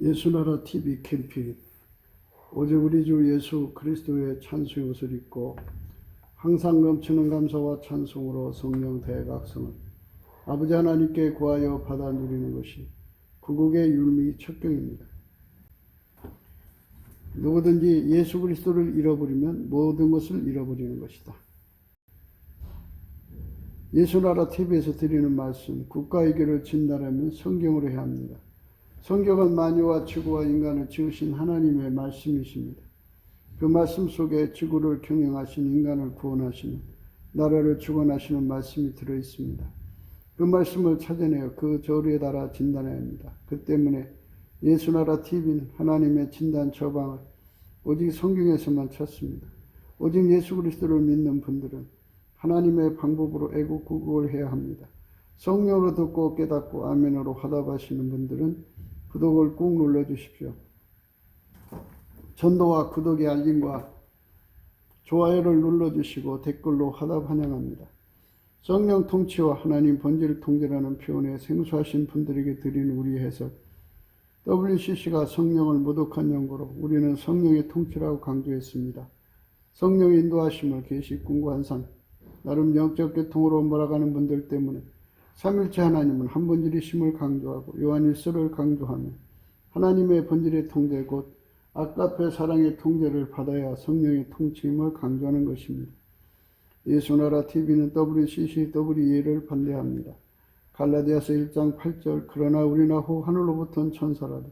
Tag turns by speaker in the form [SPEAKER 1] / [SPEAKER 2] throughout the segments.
[SPEAKER 1] 예수나라 TV 캠핑. 오직 우리 주 예수 그리스도의 찬송의 옷을 입고 항상 넘치는 감사와 찬송으로 성령 대각성을 아버지 하나님께 구하여 받아 누리는 것이 구국의 율미 척경입니다. 누구든지 예수 그리스도를 잃어버리면 모든 것을 잃어버리는 것이다. 예수나라 TV에서 드리는 말씀, 국가의 길을 진단하면 성경으로 해야 합니다. 성경은 만유와 지구와 인간을 지으신 하나님의 말씀이십니다. 그 말씀 속에 지구를 경영하신 인간을 구원하시는, 나라를 주관하시는 말씀이 들어있습니다. 그 말씀을 찾아내어 그 저리에 달아 진단해야 합니다. 그 때문에 예수나라 TV는 하나님의 진단 처방을 오직 성경에서만 찾습니다. 오직 예수 그리스도를 믿는 분들은 하나님의 방법으로 애국구국을 해야 합니다. 성령으로 듣고 깨닫고 아멘으로 화답하시는 분들은 구독을 꾹 눌러주십시오. 전도와 구독의 알림과 좋아요를 눌러주시고 댓글로 화답 환영합니다. 성령 통치와 하나님 본질 통제라는 표현에 생소하신 분들에게 드린 우리 해석, WCC가 성령을 모독한 연고로 우리는 성령의 통치라고 강조했습니다. 성령의 인도하심을 계시 꿈과 환상, 나름 영적 계통으로 몰아가는 분들 때문에 삼일체 하나님은 한 본질이심을 강조하고 요한일서를 강조하며 하나님의 본질의 통제 곧 아가페 사랑의 통제를 받아야 성령의 통치임을 강조하는 것입니다. 예수나라 TV는 WCCWE를 반대합니다. 갈라디아서 1장 8절 그러나 우리나 후 하늘로부터 천사라도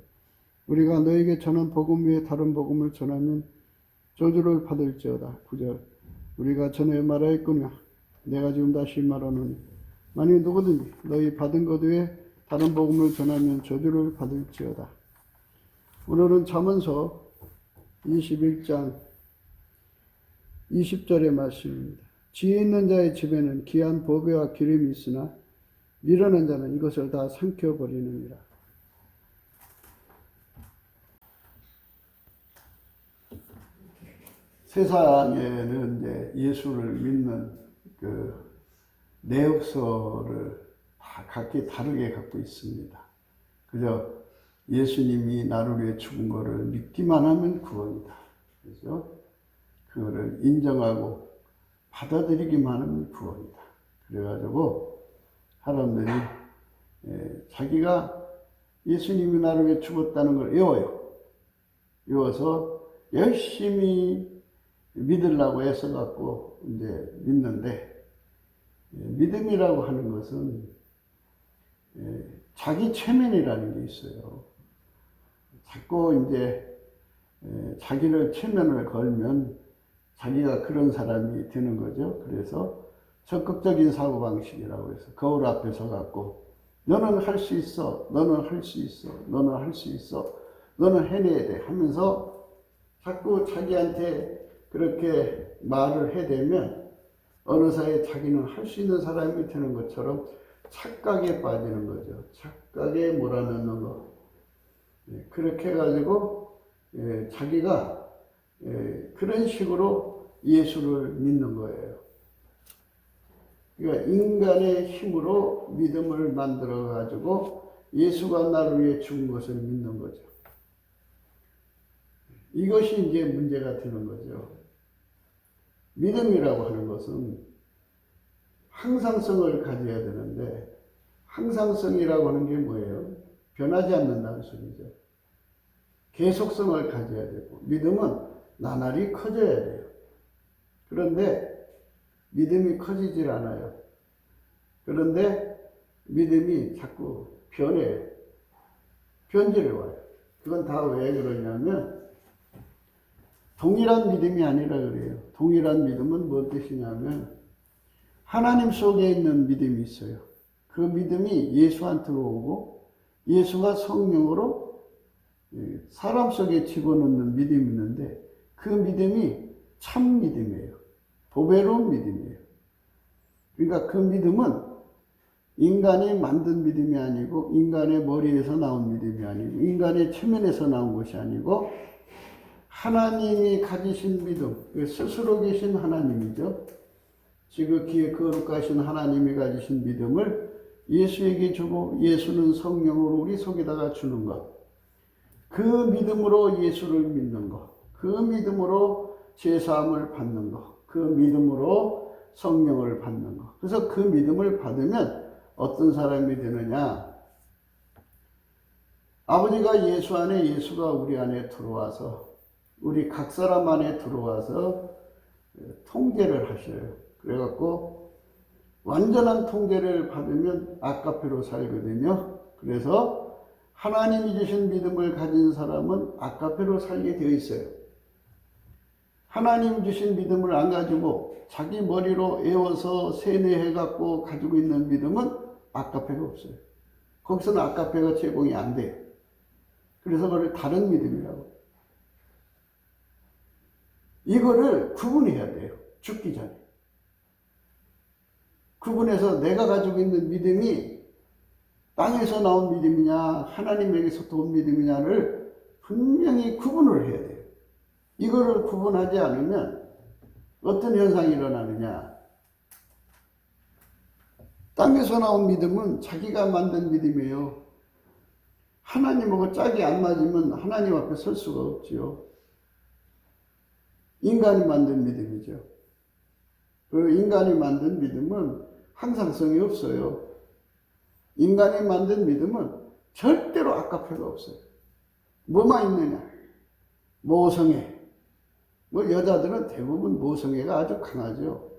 [SPEAKER 1] 우리가 너에게 전한 복음 위에 다른 복음을 전하면 저주를 받을지어다. 9절 우리가 전에 말하였거니와 내가 지금 다시 말하노니 만일 누구든지 너희 받은 것 외에 다른 복음을 전하면 저주를 받을지어다. 오늘은 잠언서 21장 20절의 말씀입니다. 지혜 있는 자의 집에는 귀한 보배와 기름이 있으나 미련한 자는 이것을 다 삼켜버리느니라. 세상에는 이제 예수를 믿는 그 내역서를 다 각기 다르게 갖고 있습니다. 그저 예수님이 나를 위해 죽은 것을 믿기만 하면 구원이다. 그죠? 그거를 인정하고 받아들이기만 하면 구원이다. 그래가지고 사람들이 자기가 예수님이 나를 위해 죽었다는 걸 외워요. 외워서 열심히 믿으려고 애써갖고 이제 믿는데, 믿음이라고 하는 것은 자기 체면이라는 게 있어요. 자꾸 이제 자기를 체면을 걸면 자기가 그런 사람이 되는 거죠. 그래서 적극적인 사고방식이라고 해서 거울 앞에 서갖고 너는 할 수 있어, 너는 할 수 있어, 너는 할 수 있어, 너는 해내야 돼 하면서 자꾸 자기한테 그렇게 말을 해대면 어느 사이에 자기는 할 수 있는 사람이 되는 것처럼 착각에 빠지는 거죠. 착각에 몰아넣는 거. 그렇게 해가지고 자기가 그런 식으로 예수를 믿는 거예요. 그러니까 인간의 힘으로 믿음을 만들어가지고 예수가 나를 위해 죽은 것을 믿는 거죠. 이것이 이제 문제가 되는 거죠. 믿음이라고 하는 것은 항상성을 가져야 되는데, 항상성이라고 하는 게 뭐예요? 변하지 않는다는 소리죠. 계속성을 가져야 되고, 믿음은 나날이 커져야 돼요. 그런데 믿음이 커지질 않아요. 그런데 믿음이 자꾸 변해요. 변질을 와요. 그건 다 왜 그러냐면 동일한 믿음이 아니라 그래요. 동일한 믿음은 뭔 뜻이냐면 하나님 속에 있는 믿음이 있어요. 그 믿음이 예수한테로 오고 예수가 성령으로 사람 속에 집어넣는 믿음이 있는데 그 믿음이 참 믿음이에요. 보배로운 믿음이에요. 그러니까 그 믿음은 인간이 만든 믿음이 아니고 인간의 머리에서 나온 믿음이 아니고 인간의 체면에서 나온 것이 아니고 하나님이 가지신 믿음, 스스로 계신 하나님이죠. 지극히 거룩하신 하나님이 가지신 믿음을 예수에게 주고 예수는 성령으로 우리 속에다가 주는 것. 그 믿음으로 예수를 믿는 것, 그 믿음으로 제사함을 받는 것, 그 믿음으로 성령을 받는 것. 그래서 그 믿음을 받으면 어떤 사람이 되느냐? 아버지가 예수 안에, 예수가 우리 안에 들어와서, 우리 각 사람 안에 들어와서 통제를 하셔요. 그래갖고 완전한 통제를 받으면 아까페로 살거든요. 그래서 하나님이 주신 믿음을 가진 사람은 아까페로 살게 되어 있어요. 하나님 주신 믿음을 안 가지고 자기 머리로 애워서 세뇌해갖고 가지고 있는 믿음은 아까페가 없어요. 거기서는 아까페가 제공이 안 돼요. 그래서 그걸 다른 믿음이라고. 이거를 구분해야 돼요. 죽기 전에. 구분해서 내가 가지고 있는 믿음이 땅에서 나온 믿음이냐 하나님에게서 온 믿음이냐를 분명히 구분을 해야 돼요. 이거를 구분하지 않으면 어떤 현상이 일어나느냐. 땅에서 나온 믿음은 자기가 만든 믿음이에요. 하나님하고 짝이 안 맞으면 하나님 앞에 설 수가 없지요. 인간이 만든 믿음이죠. 그 인간이 만든 믿음은 항상성이 없어요. 인간이 만든 믿음은 절대로 아까페가 없어요. 뭐만 있느냐? 모성애. 여자들은 대부분 모성애가 아주 강하죠.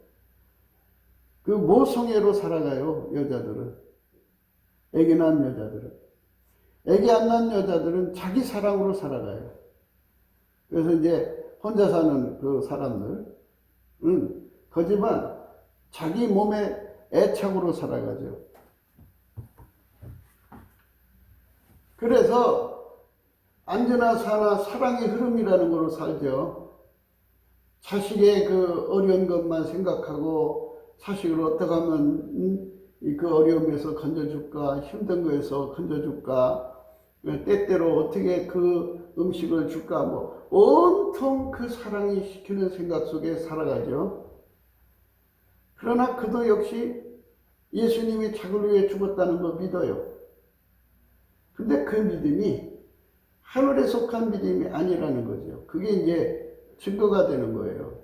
[SPEAKER 1] 그 모성애로 살아가요, 여자들은. 애기 낳은 여자들은. 애기 안 낳은 여자들은 자기 사랑으로 살아가요. 그래서 이제 혼자 사는 그 사람들은 거지만 자기 몸에 애착으로 살아가죠. 그래서 안전하 사나 사랑의 흐름이라는 걸로 살죠. 자식의 그 어려운 것만 생각하고 자식을 어떻게 하면 그 어려움에서 건져줄까, 힘든 거에서 건져줄까, 때때로 어떻게 그 음식을 줄까, 온통 그 사랑이 시키는 생각 속에 살아가죠. 그러나 그도 역시 예수님이 자기를 위해 죽었다는 거 믿어요. 근데 그 믿음이 하늘에 속한 믿음이 아니라는 거죠. 그게 이제 증거가 되는 거예요.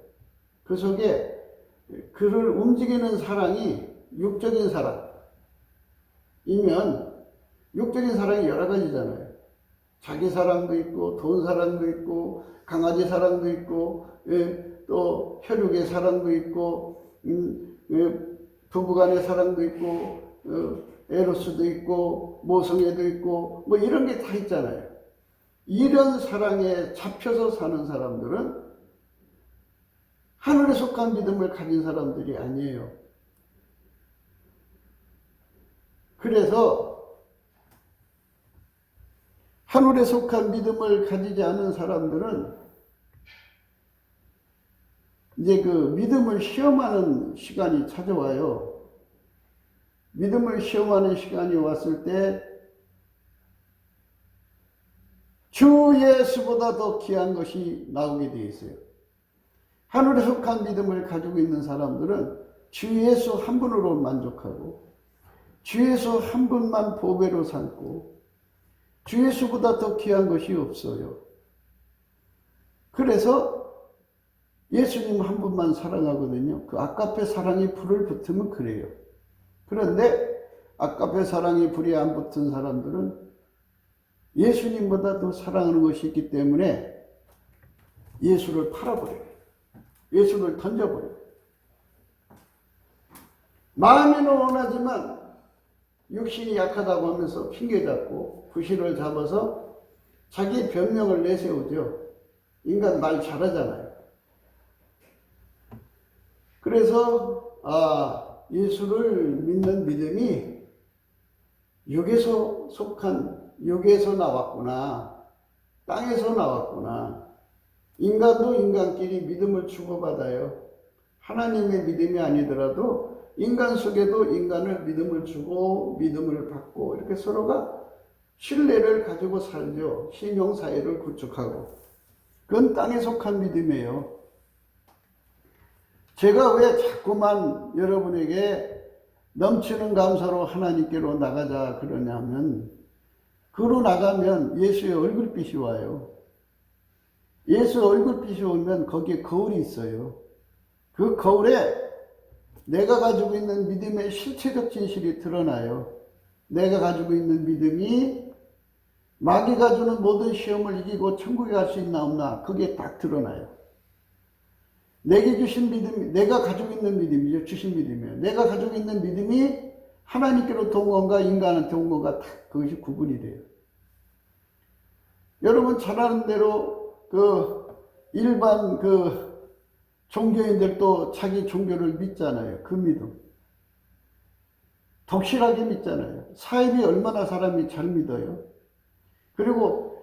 [SPEAKER 1] 그 속에 그를 움직이는 사랑이 육적인 사랑이면 육적인 사랑이 여러 가지잖아요. 자기 사랑도 있고 돈 사랑도 있고 강아지 사랑도 있고 또 혈육의 사랑도 있고 부부간의 사랑도 있고 에로스도 있고 모성애도 있고 이런 게 다 있잖아요. 이런 사랑에 잡혀서 사는 사람들은 하늘에 속한 믿음을 가진 사람들이 아니에요. 그래서 하늘에 속한 믿음을 가지지 않은 사람들은 이제 그 믿음을 시험하는 시간이 찾아와요. 믿음을 시험하는 시간이 왔을 때 주 예수보다 더 귀한 것이 나오게 되어 있어요. 하늘에 속한 믿음을 가지고 있는 사람들은 주 예수 한 분으로 만족하고 주 예수 한 분만 보배로 삼고 주 예수보다 더 귀한 것이 없어요. 그래서 예수님 한 분만 사랑하거든요. 그 아까페 사랑이 불을 붙으면 그래요. 그런데 아까페 사랑이 불이 안 붙은 사람들은 예수님보다 더 사랑하는 것이 있기 때문에 예수를 팔아버려요. 예수를 던져버려요. 마음에는 원하지만 육신이 약하다고 하면서 핑계잡고 구실을 잡아서 자기 변명을 내세우죠. 인간 말 잘하잖아요. 그래서 예수를 믿는 믿음이 육에서 나왔구나. 땅에서 나왔구나. 인간도 인간끼리 믿음을 주고받아요. 하나님의 믿음이 아니더라도 인간 속에도 인간을 믿음을 주고 믿음을 받고 이렇게 서로가 신뢰를 가지고 살죠. 신용사회를 구축하고. 그건 땅에 속한 믿음이에요. 제가 왜 자꾸만 여러분에게 넘치는 감사로 하나님께로 나가자 그러냐면 그로 나가면 예수의 얼굴빛이 와요. 예수 얼굴빛이 오면 거기에 거울이 있어요. 그 거울에 내가 가지고 있는 믿음의 실체적 진실이 드러나요. 내가 가지고 있는 믿음이 마귀가 주는 모든 시험을 이기고 천국에 갈 수 있나 없나 그게 딱 드러나요. 내게 주신 믿음이, 내가 가지고 있는 믿음이죠. 주신 믿음이에요. 내가 가지고 있는 믿음이 하나님께로부터 온 건가 인간한테 온 건가 딱 그것이 구분이 돼요. 여러분 잘 아는 대로 일반 종교인들도 자기 종교를 믿잖아요. 그 믿음. 독실하게 믿잖아요. 사입이 얼마나 사람이 잘 믿어요. 그리고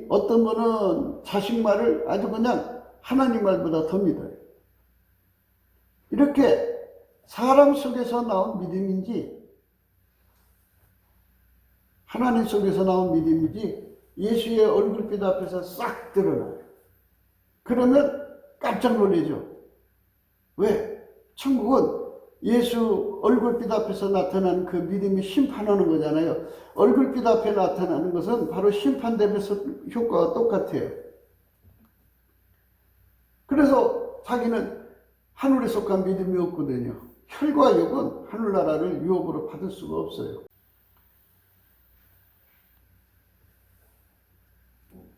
[SPEAKER 1] 어떤 분은 자식 말을 아주 그냥 하나님 말보다 더 믿어요. 이렇게 사람 속에서 나온 믿음인지 하나님 속에서 나온 믿음인지 예수의 얼굴빛 앞에서 싹 드러나요. 그러면 깜짝 놀라죠. 왜? 천국은 예수 얼굴빛 앞에서 나타나는 그 믿음이 심판하는 거잖아요. 얼굴빛 앞에 나타나는 것은 바로 심판되면서 효과가 똑같아요. 그래서 자기는 하늘에 속한 믿음이 없거든요. 혈과 육은 하늘나라를 유업으로 받을 수가 없어요.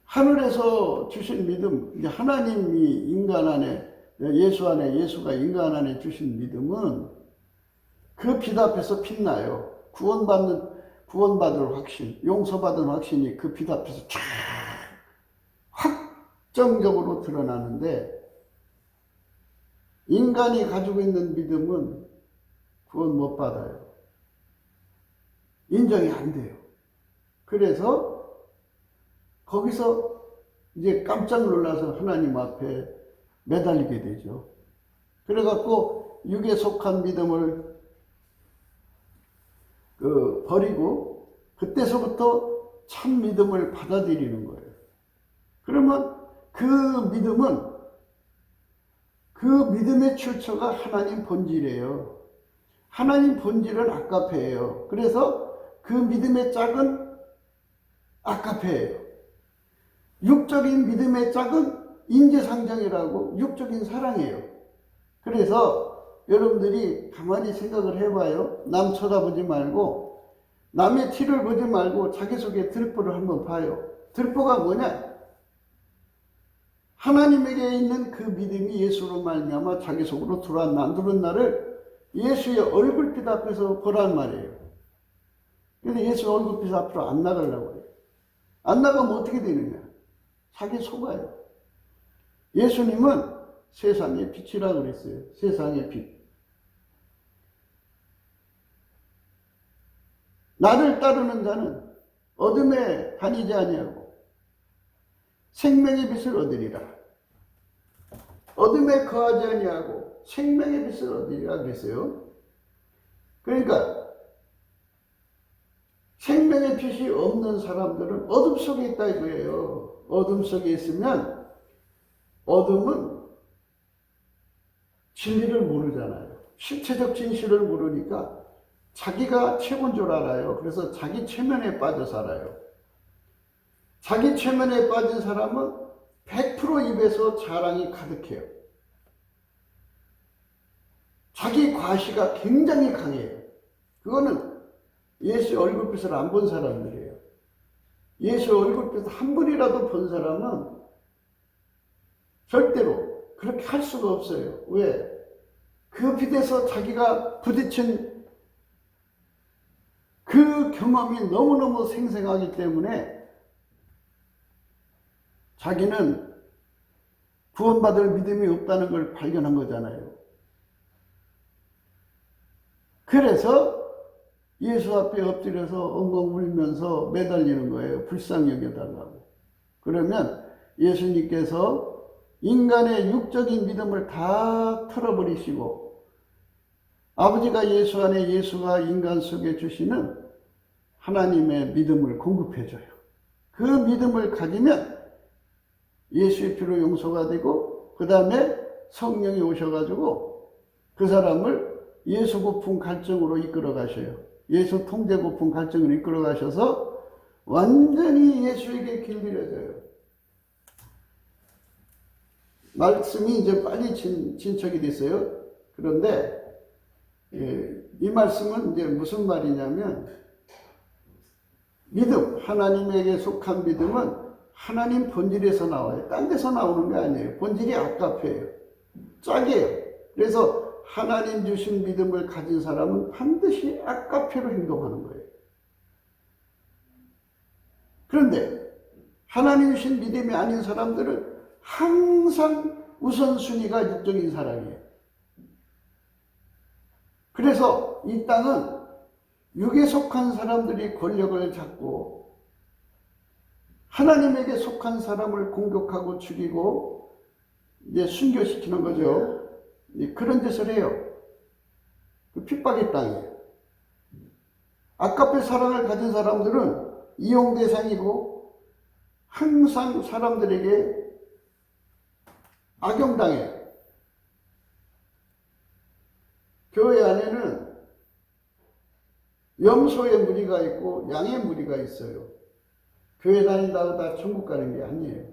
[SPEAKER 1] 하늘에서 주신 믿음, 하나님이 인간 안에, 예수 안에, 예수가 인간 안에 주신 믿음은 그 빛 앞에서 빛나요. 구원받을 확신, 용서받은 확신이 그 빛 앞에서 쫙 확정적으로 드러나는데, 인간이 가지고 있는 믿음은 구원 못 받아요. 인정이 안 돼요. 그래서 거기서 이제 깜짝 놀라서 하나님 앞에 매달리게 되죠. 그래갖고 육에 속한 믿음을 버리고 그때서부터 참 믿음을 받아들이는 거예요. 그러면 그 믿음의 출처가 하나님 본질이에요. 하나님 본질은 아가페예요. 그래서 그 믿음의 짝은 아가페예요. 육적인 믿음의 짝은 인지상정이라고 육적인 사랑이에요. 그래서 여러분들이 가만히 생각을 해봐요. 남 쳐다보지 말고 남의 티를 보지 말고 자기 속에 들보를 한번 봐요. 들보가 뭐냐? 하나님에게 있는 그 믿음이 예수로 말미암아 자기 속으로 들어왔나 안 들어왔나를 예수의 얼굴빛 앞에서 보란 말이에요. 근데 예수 얼굴빛 앞으로 안 나가려고 해요. 안 나가면 어떻게 되느냐? 자기 속아요. 예수님은 세상의 빛이라고 그랬어요. 세상의 빛. 나를 따르는 자는 어둠에 다니지 아니하고 생명의 빛을 얻으리라. 어둠에 거하지 아니하고 생명의 빛을 얻으리라 그랬어요. 그러니까 생명의 빛이 없는 사람들은 어둠 속에 있다 이거예요. 어둠 속에 있으면 어둠은 진리를 모르잖아요. 실체적 진실을 모르니까 자기가 최고인 줄 알아요. 그래서 자기 최면에 빠져 살아요. 자기 최면에 빠진 사람은 100% 입에서 자랑이 가득해요. 자기 과시가 굉장히 강해요. 그거는 예수의 얼굴빛을 안 본 사람들이에요. 예수의 얼굴빛 한 번이라도 본 사람은 절대로 그렇게 할 수가 없어요. 왜? 그 빛에서 자기가 부딪힌 그 경험이 너무너무 생생하기 때문에 자기는 구원받을 믿음이 없다는 걸 발견한 거잖아요. 그래서 예수 앞에 엎드려서 엉엉 울면서 매달리는 거예요. 불쌍히 여겨달라고. 그러면 예수님께서 인간의 육적인 믿음을 다 털어버리시고 아버지가 예수 안에 예수가 인간 속에 주시는 하나님의 믿음을 공급해줘요. 그 믿음을 가지면 예수의 피로 용서가 되고 그 다음에 성령이 오셔가지고 그 사람을 예수 고품 갈증으로 이끌어 가셔요. 예수 통제 고품 갈증으로 이끌어 가셔서 완전히 예수에게 길들여져요. 말씀이 이제 빨리 진척이 됐어요. 그런데 이 말씀은 이제 무슨 말이냐면, 믿음, 하나님에게 속한 믿음은 하나님 본질에서 나와요. 딴 데서 나오는 게 아니에요. 본질이 아까페예요. 짝이에요. 그래서 하나님 주신 믿음을 가진 사람은 반드시 아까페로 행동하는 거예요. 그런데 하나님 주신 믿음이 아닌 사람들은 항상 우선순위가 육적인 사람이에요. 그래서 이 땅은 육에 속한 사람들이 권력을 잡고 하나님에게 속한 사람을 공격하고 죽이고 이제 순교시키는 거죠. 그런 짓을 해요. 그 핍박의 땅이에요. 아까페 사랑을 가진 사람들은 이용 대상이고 항상 사람들에게 악용당해요. 교회 안에는 염소의 무리가 있고 양의 무리가 있어요. 교회 다닌다고 다 천국 가는 게 아니에요.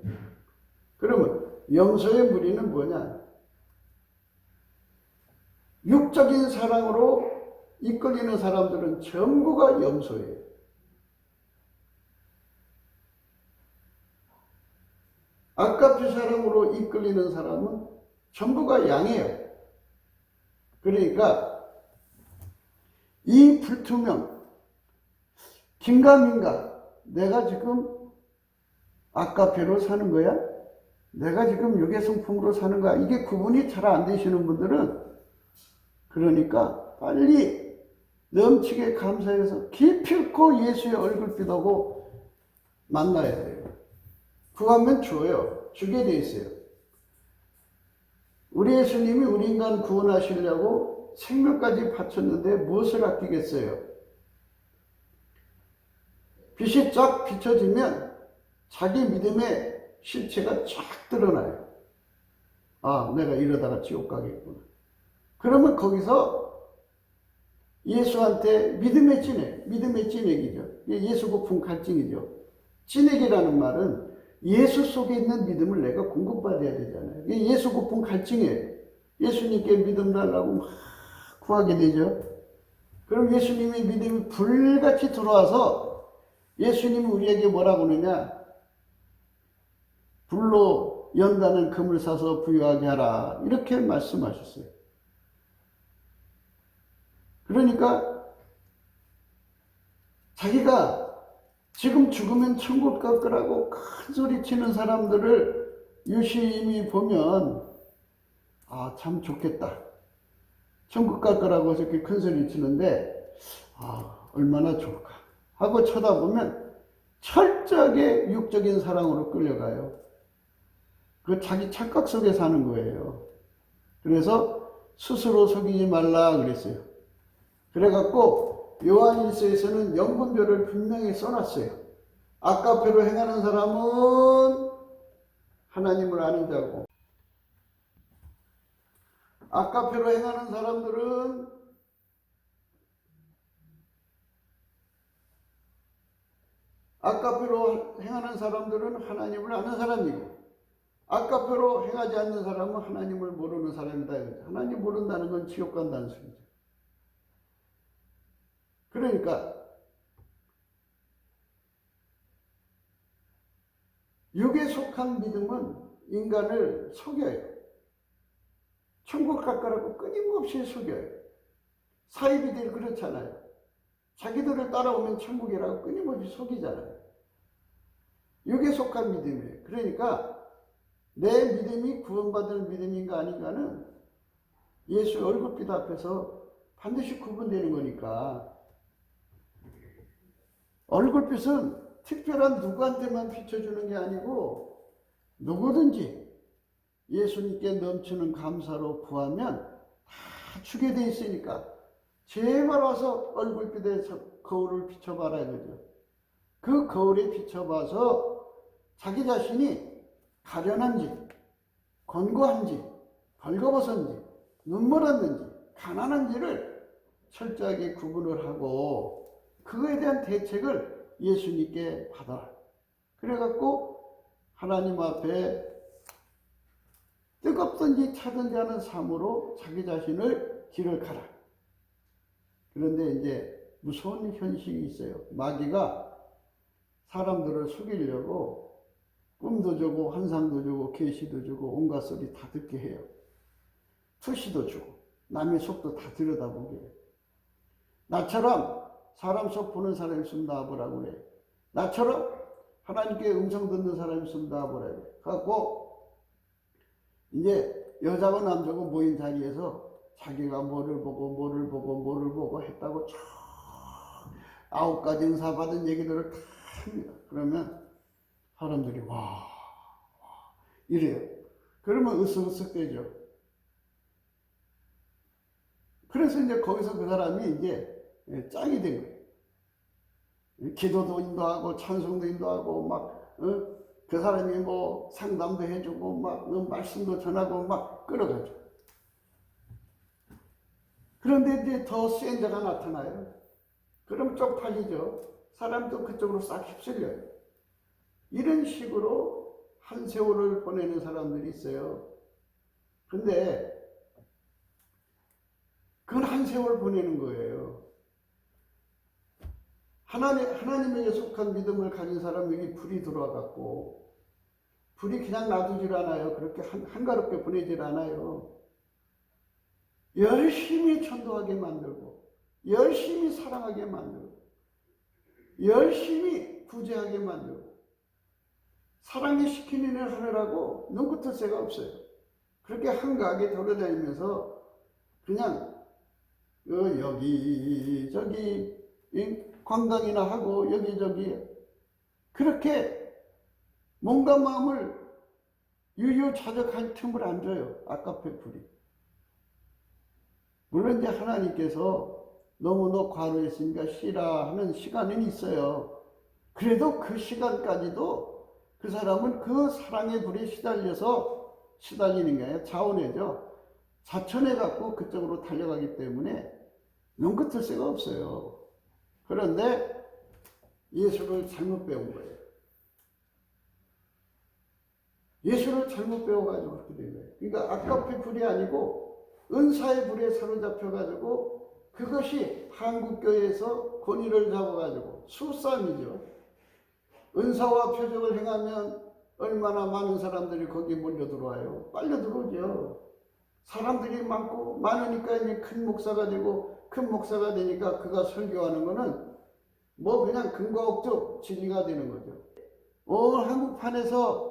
[SPEAKER 1] 그러면 염소의 무리는 뭐냐? 육적인 사랑으로 이끌리는 사람들은 전부가 염소예요. 아까페 사랑으로 이끌리는 사람은 전부가 양이에요. 그러니까 이 불투명, 긴가민가, 내가 지금 아까페로 사는 거야? 내가 지금 육의성품으로 사는 거야? 이게 구분이 잘 안 되시는 분들은 그러니까 빨리 넘치게 감사해서 기필코 예수의 얼굴빛하고 만나야 돼요. 구하면 줘요. 주게 돼 있어요. 우리 예수님이 우리 인간 구원하시려고 생명까지 바쳤는데 무엇을 아끼겠어요? 빛이 쫙 비춰지면 자기 믿음의 실체가 쫙 드러나요. 아, 내가 이러다가 지옥 가겠구나. 그러면 거기서 예수한테 믿음의 찐액이죠. 예수 고품 갈증이죠. 찐액이라는 말은 예수 속에 있는 믿음을 내가 공급받아야 되잖아요. 예수 고품 갈증이에요. 예수님께 믿음 달라고 막 구하게 되죠. 그럼 예수님의 믿음이 불같이 들어와서 예수님이 우리에게 뭐라고 하느냐? 불로 연다는 금을 사서 부유하게 하라. 이렇게 말씀하셨어요. 그러니까 자기가 지금 죽으면 천국 갈 거라고 큰 소리 치는 사람들을 유심히 보면 아, 참 좋겠다. 천국 갈 거라고 저렇게 큰 소리 치는데 아, 얼마나 좋을까 하고 쳐다보면 철저하게 육적인 사랑으로 끌려가요. 그 자기 착각 속에 사는 거예요. 그래서 스스로 속이지 말라 그랬어요. 그래갖고 요한일서에서는 영분별을 분명히 써놨어요. 아까페로 행하는 사람은 하나님을 아는 자고, 아까페로 행하는 사람들은 하나님을 아는 사람이고, 아까페로 행하지 않는 사람은 하나님을 모르는 사람이다. 하나님 모른다는 건 지옥 간다는 소리죠. 그러니까 육에 속한 믿음은 인간을 속여요. 천국 갈 거라고 끊임없이 속여요. 사이비들이 그렇잖아요. 자기들을 따라오면 천국이라고 끊임없이 속이잖아요. 육에 속한 믿음이에요. 그러니까 내 믿음이 구원받을 믿음인가 아닌가는 예수 얼굴빛 앞에서 반드시 구분되는 거니까. 얼굴빛은 특별한 누구한테만 비춰주는 게 아니고 누구든지 예수님께 넘치는 감사로 구하면 다 주게 돼 있으니까 제발 와서 얼굴빛에서 거울을 비춰봐라 이거죠. 그 거울에 비춰봐서 자기 자신이 가련한지 권고한지 벌거벗은지 눈물 왔는지 가난한지를 철저하게 구분을 하고 그거에 대한 대책을 예수님께 받아라. 그래갖고 하나님 앞에 뜨겁든지 차든지 하는 삶으로 자기 자신을 길을 가라. 그런데 이제 무서운 현실이 있어요. 마귀가 사람들을 속이려고 꿈도 주고 환상도 주고 계시도 주고 온갖 소리 다 듣게 해요. 투시도 주고 남의 속도 다 들여다보게 해요. 나처럼 사람 속 보는 사람이 있으면 나와보라고 그래. 나처럼 하나님께 음성 듣는 사람이 있으면 나와보라고 그래. 그래갖고 이제 여자고 남자고 모인 자리에서 자기가 뭐를 보고 했다고 쭉 9가지 은사 받은 얘기들을 다 합니다. 그러면 사람들이 와 이래요. 그러면 으쓱으쓱 되죠. 그래서 이제 거기서 그 사람이 이제 짱이 된 거예요. 기도도 인도하고 찬송도 인도하고 막 그 사람이 뭐 상담도 해주고 막 말씀도 전하고 막 끌어가죠. 그런데 이제 더 센 자가 나타나요. 그럼 쪽팔리죠. 사람도 그쪽으로 싹 휩쓸려요. 이런 식으로 한 세월을 보내는 사람들이 있어요. 근데 그건 한 세월 보내는 거예요. 하나님에게 속한 믿음을 가진 사람에게 불이 들어와갖고 불이 그냥 놔두질 않아요. 그렇게 한가롭게 보내질 않아요. 열심히 전도하게 만들고 열심히 사랑하게 만들고 열심히 구제하게 만들고 사랑이 시키는 일을 하느라고 눈끝을 새가 없어요. 그렇게 한가하게 돌아다니면서 그냥 여기저기 관광이나 하고 여기저기 그렇게 몸과 마음을 유유자적할 틈을 안 줘요. 아까페 불이. 물론 이제 하나님께서 너무 너 과로했으니까 쉬라 하는 시간은 있어요. 그래도 그 시간까지도 그 사람은 그 사랑의 불에 시달리는 게 아니라 자원해죠. 자천해 갖고 그쪽으로 달려가기 때문에 눈끝을 새가 없어요. 그런데 예수를 잘못 배운 거예요. 예수를 잘못 배워가지고 그렇게 된 거예요. 그러니까 아까페 불이 아니고 은사의 불에 사로잡혀가지고 그것이 한국교회에서 권위를 잡아가지고 수싸움이죠. 은사와 표적을 행하면 얼마나 많은 사람들이 거기에 몰려 들어와요. 빨려 들어오죠. 사람들이 많으니까 이제 큰 목사가 되고 큰 목사가 되니까 그가 설교하는 거는 뭐 그냥 근거 없죠. 진리가 되는 거죠. 한국판에서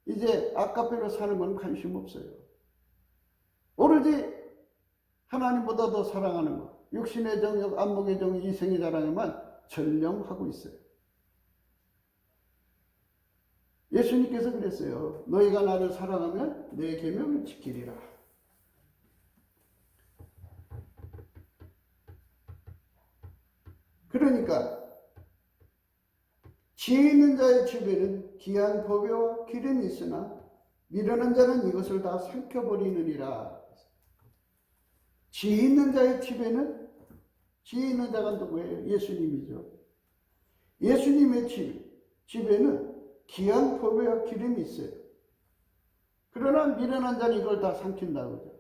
[SPEAKER 1] 이제 아까페로 사는 건 관심 없어요. 오로지 하나님보다 더 사랑하는 것, 육신의 정욕, 안목의 정욕, 이생의 자랑에만 전념하고 있어요. 예수님께서 그랬어요. 너희가 나를 사랑하면 내 계명을 지키리라. 그러니까 지혜 있는 자의 집에는 귀한 보배와 기름이 있으나 미련한 자는 이것을 다 삼켜버리느니라. 지혜 있는 자의 집에는 지혜 있는 자가 누구예요? 예수님이죠. 예수님의 집에는 귀한 보배와 기름이 있어요. 그러나 미련한 자는 이걸 다 삼킨다고요.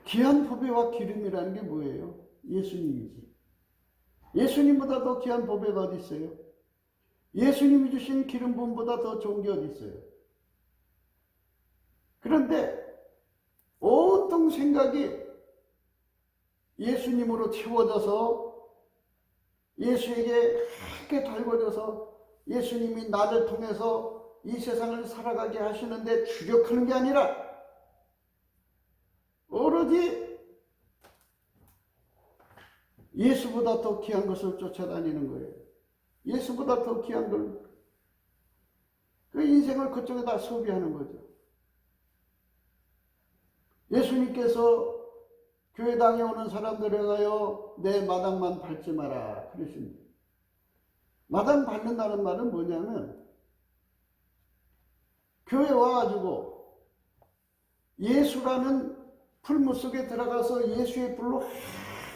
[SPEAKER 1] 귀한 보배와 기름이라는 게 뭐예요? 예수님이지. 예수님보다 더 귀한 보배가 어디 있어요? 예수님이 주신 기름 부음보다 더 좋은 게 어디 있어요? 그런데 온통 생각이 예수님으로 채워져서 예수에게 함께 달궈져서 예수님이 나를 통해서 이 세상을 살아가게 하시는데 주력하는 게 아니라 오로지 예수보다 더 귀한 것을 쫓아다니는 거예요. 예수보다 더 귀한 걸, 그 인생을 그쪽에다 소비하는 거죠. 예수님께서 교회당에 오는 사람들에 가여 내 마당만 밟지 마라 그러십니다. 마당 밟는다는 말은 뭐냐면 교회 와가지고 예수라는 풀무 속에 들어가서 예수의 불로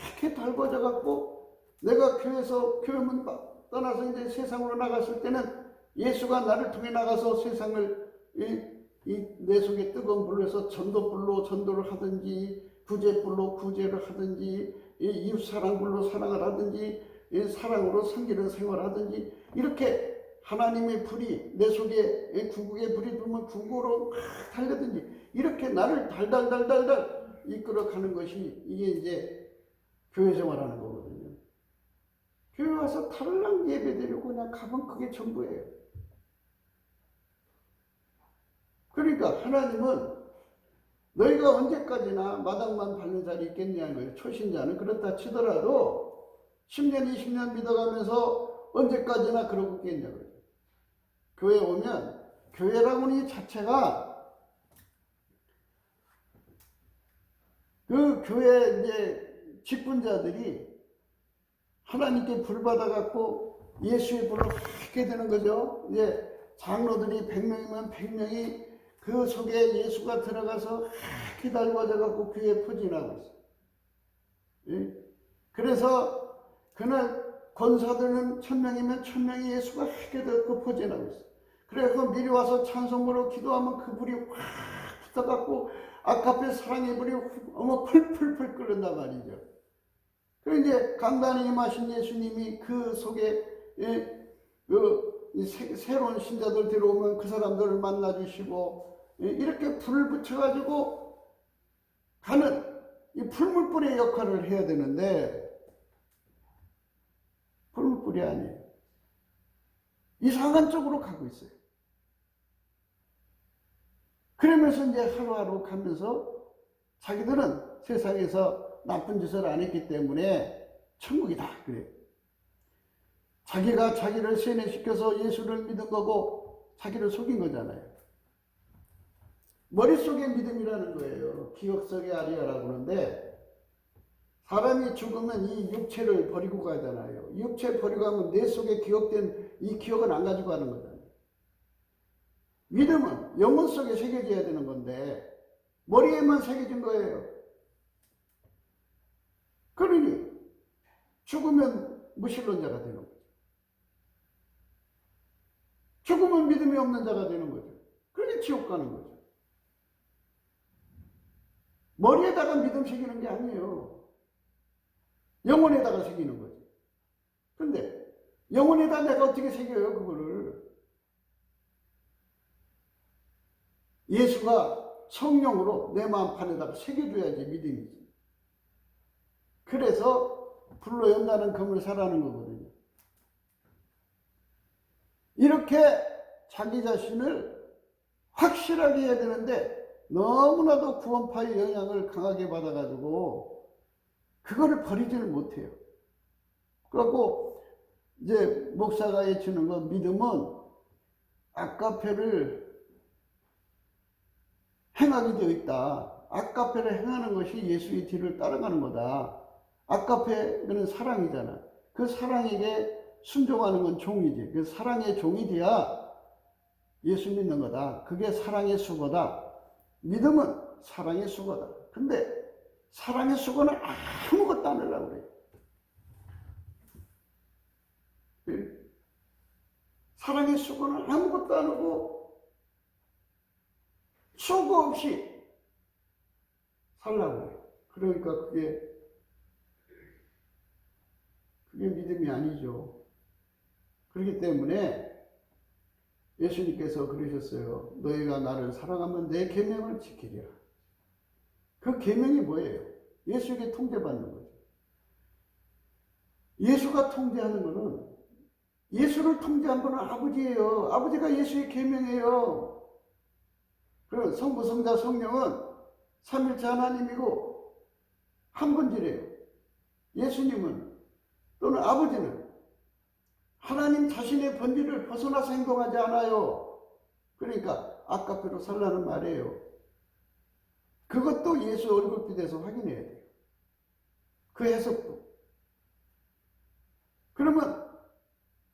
[SPEAKER 1] 이렇게 달궈져 갖고 내가 교회문 떠나서 이제 세상으로 나갔을 때는 예수가 나를 통해 나가서 세상을 내 속에 뜨거운 불로서 전도불로 전도를 하든지, 구제불로 구제를 하든지, 이웃사랑불로 사랑을 하든지, 사랑으로 섬기는 생활하든지, 이렇게 하나님의 불이 내 속에 구국의 불이 들면 구국으로 막 달려든지, 이렇게 나를 달달달달달 이끌어가는 것이 이게 이제 교회 생활하는 거거든요. 교회 와서 달랑 예배드리고 그냥 가면 그게 전부예요. 그러니까 하나님은 너희가 언제까지나 마당만 밟는 자리 있겠냐는 거예요. 초신자는 그렇다 치더라도 10년 20년 믿어가면서 언제까지나 그러고 있겠냐고요. 교회 오면 교회라고는 이 자체가 그 교회 이제 직분자들이 하나님께 불 받아갖고 예수의 불을 하게 되는 거죠. 이제 장로들이 100명이면 100명이 그 속에 예수가 들어가서 기다려져갖고 교회에 포진하고 있어요. 예? 그래서 그날 권사들은 1000명이면 1000명이 예수가 하게 되고 포진하고 있어요. 그래서 미리 와서 찬송으로 기도하면 그 불이 확 붙어갖고 아까페 사랑의 불이 어머 풀풀풀 끓는단 말이죠. 그리고 이제 강단에 임하신 예수님이 그 속에 새로운 신자들 들어오면 그 사람들을 만나주시고 이렇게 불을 붙여가지고 가는 이 풀물불의 역할을 해야 되는데 풀물불이 아니에요. 이상한 쪽으로 가고 있어요. 그러면서 이제 하루하루 가면서 자기들은 세상에서 나쁜 짓을 안 했기 때문에 천국이다 그래요. 자기가 자기를 세뇌시켜서 예수를 믿은 거고 자기를 속인 거잖아요. 머릿속에 믿음이라는 거예요. 기억 속의 아리아라고 하는데 사람이 죽으면 이 육체를 버리고 가잖아요. 육체 버리고 가면 내 속에 기억된 이 기억은 안 가지고 가는 거잖아요. 믿음은 영혼 속에 새겨져야 되는 건데 머리에만 새겨진 거예요. 그러니 죽으면 무신론자가 되는 거죠. 죽으면 믿음이 없는 자가 되는 거죠. 그러니 지옥 가는 거죠. 머리에다가 믿음 새기는 게 아니에요. 영혼에다가 새기는 거죠. 근데 영혼에다 내가 어떻게 새겨요 그거를? 예수가 성령으로 내 마음판에다가 새겨줘야지 믿음이지. 그래서 불로 연다는 금을 사라는 거거든요. 이렇게 자기 자신을 확실하게 해야 되는데 너무나도 구원파의 영향을 강하게 받아가지고 그거를 버리지를 못해요. 그래갖고 이제 목사가 외치는 건 믿음은 아까페를 행하게 되어 있다. 아까페를 행하는 것이 예수의 뒤를 따라가는 거다. 아까페는 사랑이잖아. 그 사랑에게 순종하는 건 종이지. 그 사랑의 종이 돼야 예수 믿는 거다. 그게 사랑의 수고다. 믿음은 사랑의 수고다. 근데 사랑의 수고는 아무것도 안 하려고 그래요. 사랑의 수고는 아무것도 안 하고 수고 없이 살라고 해요. 그러니까 그게 믿음이 아니죠. 그렇기 때문에 예수님께서 그러셨어요. 너희가 나를 사랑하면 내 계명을 지키리라. 그 계명이 뭐예요? 예수에게 통제받는 거죠. 예수가 통제하는 거는 예수를 통제한 거는 아버지예요. 아버지가 예수의 계명이에요. 그리고 성부, 성자, 성령은 삼일체 하나님이고 한 분이래요. 예수님은 또는 아버지는 하나님 자신의 본질을 벗어나서 행동하지 않아요. 그러니까 아까페로 살라는 말이에요. 그것도 예수 얼굴빛에서 확인해야 돼요. 그 해석도. 그러면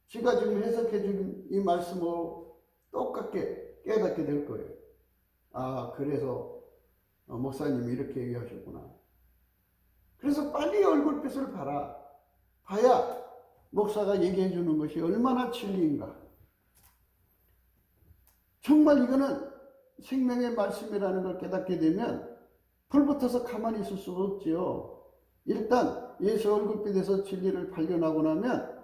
[SPEAKER 1] 제가 지금 해석해 준 이 말씀을 똑같게 깨닫게 될 거예요. 아, 그래서 목사님이 이렇게 얘기하셨구나. 그래서 빨리 얼굴빛을 봐라. 봐야 목사가 얘기해 주는 것이 얼마나 진리인가. 정말 이거는 생명의 말씀이라는 걸 깨닫게 되면 불붙어서 가만히 있을 수가 없지요. 일단 예수 얼굴빛에서 진리를 발견하고 나면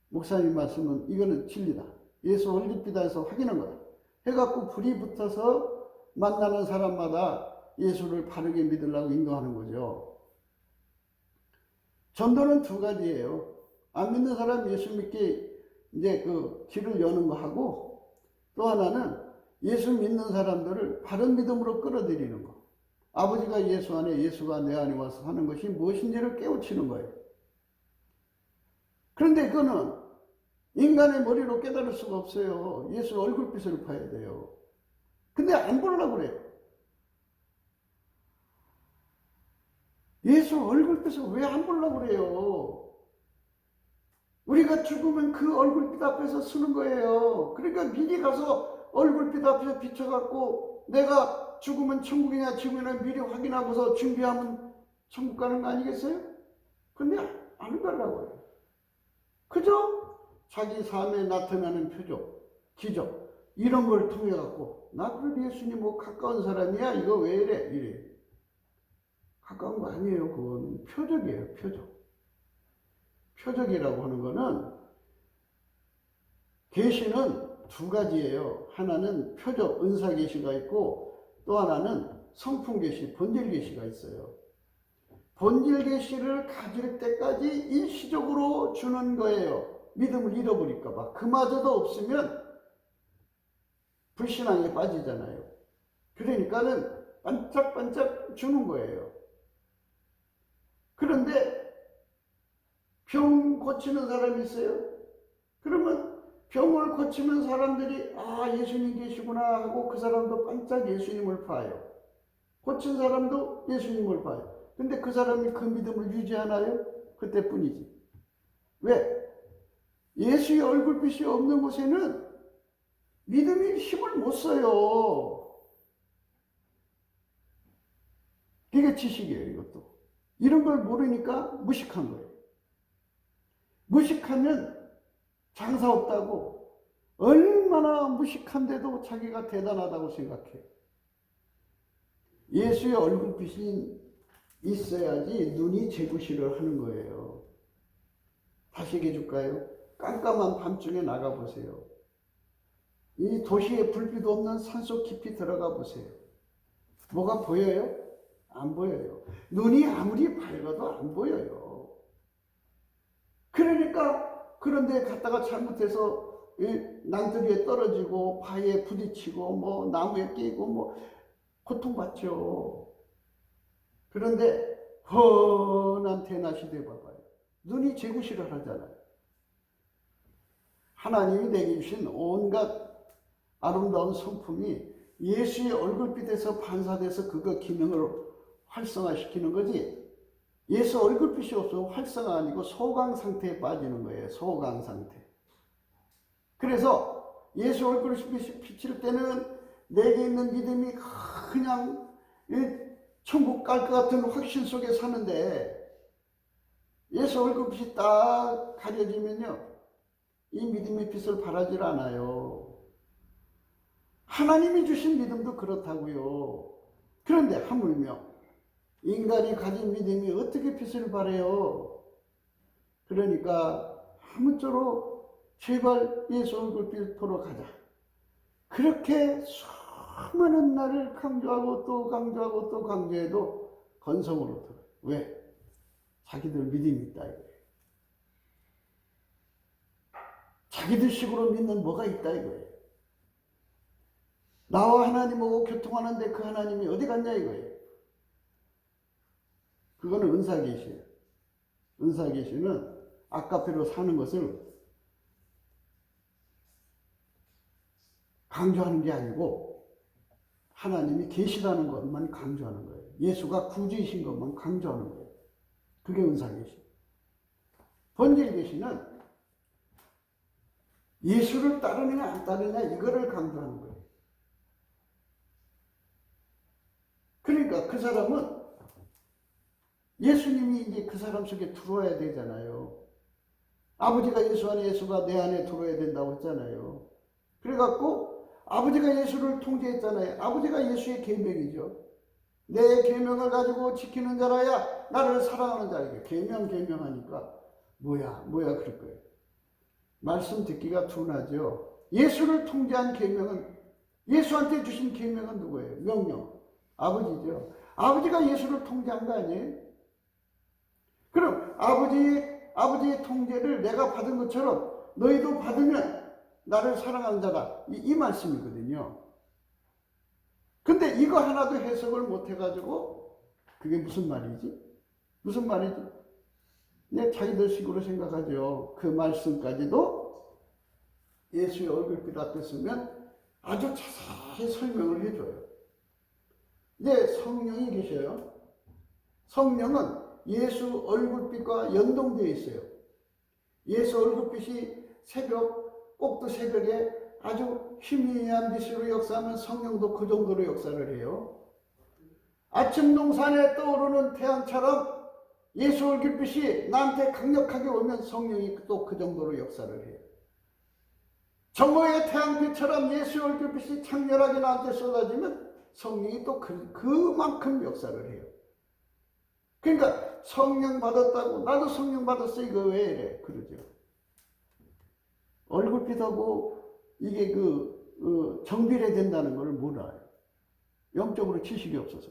[SPEAKER 1] 목사님 말씀은 이거는 진리다. 예수 얼굴빛에서 확인한 거다. 해갖고 불이 붙어서 만나는 사람마다 예수를 바르게 믿으려고 인도하는 거죠. 전도는 두 가지예요. 안 믿는 사람 예수 믿게 이제 그 길을 여는 거 하고, 또 하나는 예수 믿는 사람들을 바른 믿음으로 끌어들이는 거. 아버지가 예수 안에, 예수가 내 안에 와서 하는 것이 무엇인지를 깨우치는 거예요. 그런데 그거는 인간의 머리로 깨달을 수가 없어요. 예수 얼굴빛을 봐야 돼요. 근데 안 보려고 그래요. 예수 얼굴빛을 왜 안 보려고 그래요? 우리가 죽으면 그 얼굴빛 앞에서 쓰는 거예요. 그러니까 미리 가서 얼굴빛 앞에서 비춰갖고 내가 죽으면 천국이냐 지구냐 미리 확인하고서 준비하면 천국 가는 거 아니겠어요? 근데 안 가려고 해요. 그죠? 자기 삶에 나타나는 표적, 기적 이런 걸 통해 갖고 나 그래도 예수님 뭐 가까운 사람이야? 이거 왜 이래? 이래. 가까운 거 아니에요. 그건 표적이에요. 표적. 표적이라고 하는 거는 계시는 두 가지예요. 하나는 표적, 은사 계시가 있고 또 하나는 성품 계시, 본질 계시가 있어요. 본질 계시를 가질 때까지 일시적으로 주는 거예요. 믿음을 잃어버릴까 봐. 그마저도 없으면 불신앙에 빠지잖아요. 그러니까는 반짝반짝 주는 거예요. 그런데 병 고치는 사람이 있어요. 그러면 병을 고치는 사람들이 아 예수님 계시구나 하고 그 사람도 반짝 예수님을 봐요. 고친 사람도 예수님을 봐요. 근데 그 사람이 그 믿음을 유지하나요? 그때뿐이지. 왜? 예수의 얼굴빛이 없는 곳에는 믿음이 힘을 못 써요. 이게 지식이에요. 이것도. 이런 걸 모르니까 무식한 거예요. 무식하면 장사 없다고 얼마나 무식한데도 자기가 대단하다고 생각해요. 예수의 얼굴빛이 있어야지 눈이 제구실을 하는 거예요. 다시 얘기해 줄까요? 깜깜한 밤중에 나가보세요. 이 도시에 불빛 없는 산속 깊이 들어가 보세요. 뭐가 보여요? 안 보여요. 눈이 아무리 밝아도 안 보여요. 그러니까 그런데 갔다가 잘못해서 난투리에 떨어지고 바위에 부딪히고 뭐 나무에 끼고 뭐 고통받죠. 그런데 훤한 대낮이 돼봐봐요. 눈이 제구실을 하잖아요. 하나님이 내게 주신 온갖 아름다운 성품이 예수의 얼굴빛에서 반사돼서 그거 기능을 활성화시키는 거지. 예수 얼굴빛이 없으면 활성화 아니고 소강 상태에 빠지는 거예요. 소강 상태. 그래서 예수 얼굴빛이 비칠 때는 내게 있는 믿음이 그냥 천국 갈 것 같은 확신 속에 사는데 예수 얼굴빛이 딱 가려지면요. 이 믿음의 빛을 발하질 않아요. 하나님이 주신 믿음도 그렇다고요. 그런데 하물며 인간이 가진 믿음이 어떻게 빛을 발해요? 그러니까 아무쪼록 제발 예수 얼굴빛 보러 가자. 그렇게 수많은 날을 강조하고 또 강조하고 또 강조해도 건성으로 들어요. 왜? 자기들 믿음이 있다 이거예요. 자기들 식으로 믿는 뭐가 있다 이거예요. 나와 하나님하고 교통하는데 그 하나님이 어디 갔냐 이거예요. 그거는 은사계시예요. 은사계시는 아까페로 사는 것을 강조하는 게 아니고 하나님이 계시라는 것만 강조하는 거예요. 예수가 구주이신 것만 강조하는 거예요. 그게 은사계시. 본질계시는 예수를 따르느냐 안 따르느냐 이거를 강조하는 거예요. 그러니까 그 사람은 예수님이 이제 그 사람 속에 들어와야 되잖아요. 아버지가 예수 안에, 예수가 내 안에 들어야 된다고 했잖아요. 그래갖고 아버지가 예수를 통제했잖아요. 아버지가 예수의 계명이죠. 내 계명을 가지고 지키는 자라야 나를 사랑하는 자에게. 계명하니까 뭐야 그럴 거예요. 말씀 듣기가 둔하죠. 예수를 통제한 계명은, 예수한테 주신 계명은 누구예요? 명령. 아버지죠. 아버지가 예수를 통제한 거 아니에요? 그럼 아버지의 통제를 내가 받은 것처럼 너희도 받으면 나를 사랑하는 자다. 이 말씀이거든요. 근데 이거 하나도 해석을 못 해가지고 그게 무슨 말이지? 무슨 말이지? 그냥 자기들 식으로 생각하죠. 그 말씀까지도 예수의 얼굴빛 앞에 서면 아주 자세히 설명을 해줘요. 이제 성령이 계셔요. 성령은 예수 얼굴빛과 연동되어 있어요. 예수 얼굴빛이 꼭두 새벽에 아주 희미한 빛으로 역사하면 성령도 그 정도로 역사를 해요. 아침 동산에 떠오르는 태양처럼 예수 얼굴빛이 나한테 강력하게 오면 성령이 또 그 정도로 역사를 해요. 정오의 태양빛처럼 예수 얼굴빛이 창렬하게 나한테 쏟아지면 성령이 또 그만큼 역사를 해요. 그러니까 성령 받았다고 나도 성령 받았어 이거 왜 이래 그러죠. 얼굴빛하고 이게 정비례 된다는 걸 몰라요. 영적으로 지식이 없어서.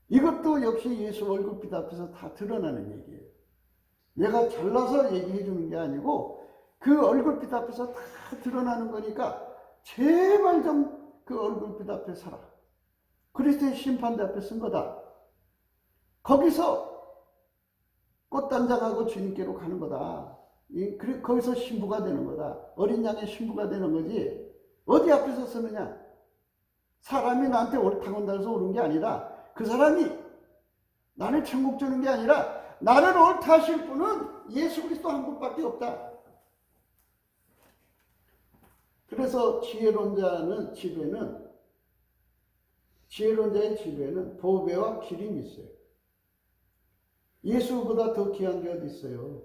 [SPEAKER 1] 이것도 역시 예수 얼굴빛 앞에서 다 드러나는 얘기예요. 내가 잘나서 얘기해 주는 게 아니고 그 얼굴빛 앞에서 다 드러나는 거니까 제발 좀 그 얼굴빛 앞에 살아. 그리스도의 심판대 앞에 쓴 거다. 거기서 꽃단장하고 주님께로 가는 거다. 거기서 신부가 되는 거다. 어린 양의 신부가 되는 거지. 어디 앞에서 서느냐? 사람이 나한테 옳다고 한다고 오는 게 아니라 그 사람이 나를 천국 주는 게 아니라 나를 옳다 하실 분은 예수 그리스도 한 분밖에 없다. 그래서 지혜론자의 집에는 보배와 기림이 있어요. 예수보다 더 귀한 게 어디 있어요?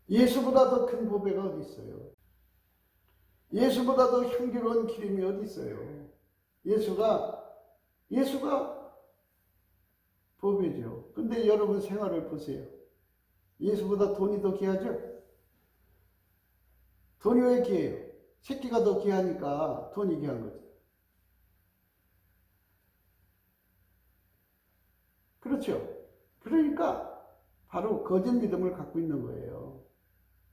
[SPEAKER 1] 예수보다 더 큰 보배가 어디 있어요? 예수보다 더 향기로운 기름이 어디 있어요? 예수가 보배죠. 근데 여러분 생활을 보세요. 예수보다 돈이 더 귀하죠? 돈이 왜 귀해요? 새끼가 더 귀하니까 돈이 귀한 거죠. 그렇죠? 그러니까 바로 거짓 믿음을 갖고 있는 거예요.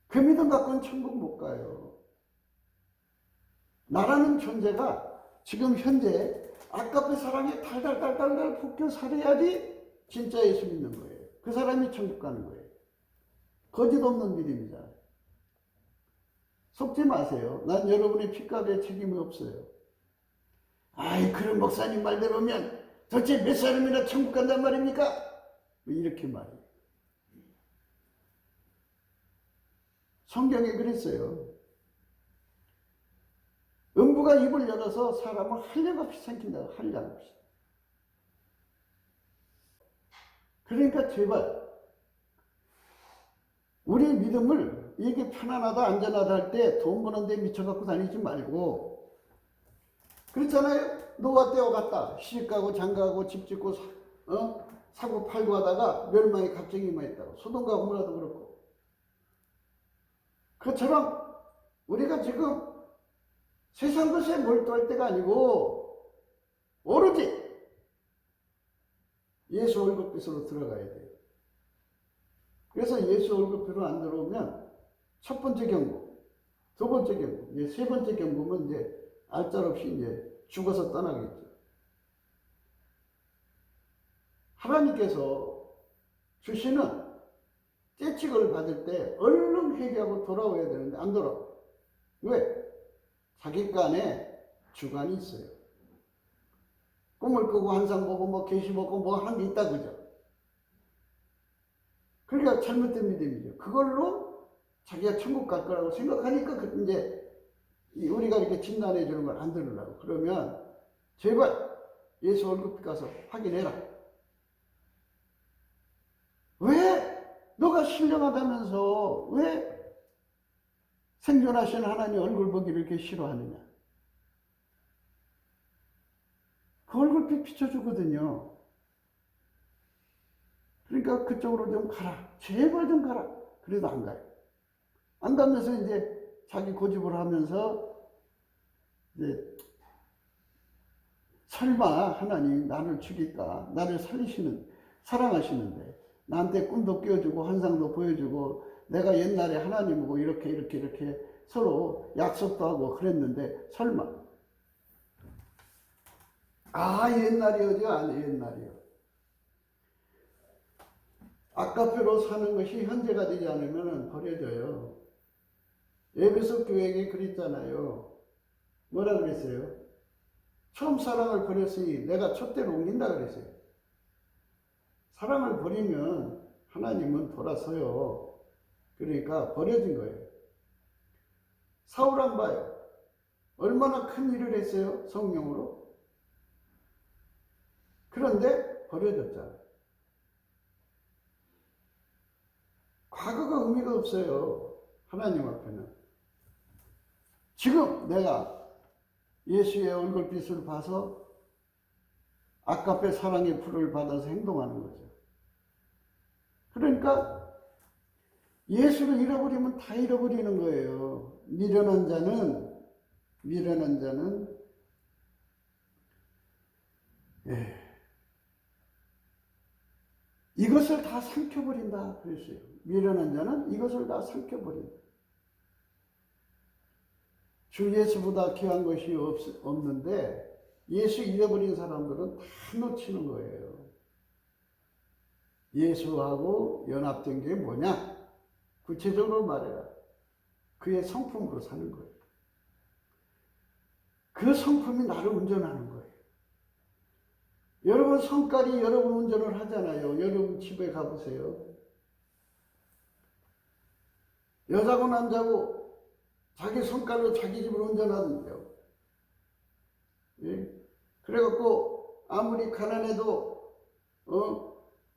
[SPEAKER 1] 그 믿음 갖고는 천국 못 가요. 나라는 존재가 지금 현재 아까의 사랑에 달달달달달 볶여 살아야지 진짜 예수 믿는 거예요. 그 사람이 천국 가는 거예요. 거짓 없는 믿음이잖아요. 속지 마세요. 난 여러분의 핏값에 책임이 없어요. 아이 그런 목사님 말대로면 도대체 몇 사람이나 천국 간단 말입니까? 뭐 이렇게 말해요. 성경에 그랬어요. 음부가 입을 열어서 사람을 한량없이 삼킨다고. 한량없이. 그러니까 제발 우리 믿음을 이게 편안하다 안전하다 할 때 돈 버는데 미쳐갖고 다니지 말고, 그렇잖아요. 노아 때와 같다. 시집가고 장가가고 집 짓고 사고 팔고 하다가 멸망의 갑자기 임하였다고. 소돔과 고모라도 그렇고. 그처럼 우리가 지금 세상 것에 몰두할 때가 아니고 오로지 예수 얼굴빛으로 들어가야 돼요. 그래서 예수 얼굴빛으로 안 들어오면 첫 번째 경고, 두 번째 경고, 이제 세 번째 경고면 이제 알짤없이 이제 죽어서 떠나겠죠. 하나님께서 주시는 채찍을 받을 때 얼른 회개하고 돌아와야 되는데 안 돌아와. 왜? 자기 간에 주관이 있어요. 꿈을 꾸고 환상 보고 뭐 계시 보고 뭐 한 게 있다 그죠? 그러니까 잘못된 믿음이죠. 그걸로 자기가 천국 갈 거라고 생각하니까 이제 우리가 이렇게 진단해 주는 걸 안 들으려고. 그러면 제발 예수 얼굴빛 가서 확인해라. 왜? 너가 신령하다면서 왜 생존하신 하나님 얼굴 보기를 이렇게 싫어하느냐. 그 얼굴빛 비춰주거든요. 그러니까 그쪽으로 좀 가라. 제발 좀 가라. 그래도 안 가요. 안 가면서 이제 자기 고집을 하면서 이제 설마 하나님 나를 죽일까? 나를 사랑하시는데 나한테 꿈도 띄워주고 환상도 보여주고 내가 옛날에 하나님하고 이렇게 서로 약속도 하고 그랬는데 설마 옛날이죠? 아니 옛날이요. 아까표로 사는 것이 현재가 되지 않으면 버려져요. 에베소 교회에 그랬잖아요. 뭐라 그랬어요? 처음 사랑을 버렸으니 내가 촛대로 옮긴다 그랬어요. 사랑을 버리면 하나님은 돌아서요. 그러니까 버려진 거예요. 사울 안 봐요. 얼마나 큰 일을 했어요? 성령으로. 그런데 버려졌잖아요. 과거가 의미가 없어요. 하나님 앞에는. 지금 내가 예수의 얼굴빛을 봐서 아까페 사랑의 불을 받아서 행동하는 거죠. 그러니까 예수를 잃어버리면 다 잃어버리는 거예요. 미련한 자는 이것을 다 삼켜버린다 그랬어요. 미련한 자는 이것을 다 삼켜버린다. 주 예수보다 귀한 것이 없는데 예수 잃어버린 사람들은 다 놓치는 거예요. 예수하고 연합된 게 뭐냐? 구체적으로 말해라. 그의 성품으로 사는 거예요. 그 성품이 나를 운전하는 거예요. 여러분 성깔이 여러분 운전을 하잖아요. 여러분 집에 가보세요. 여자고 남자고 자기 성깔로 자기 집을 운전하는데요. 예? 그래갖고 아무리 가난해도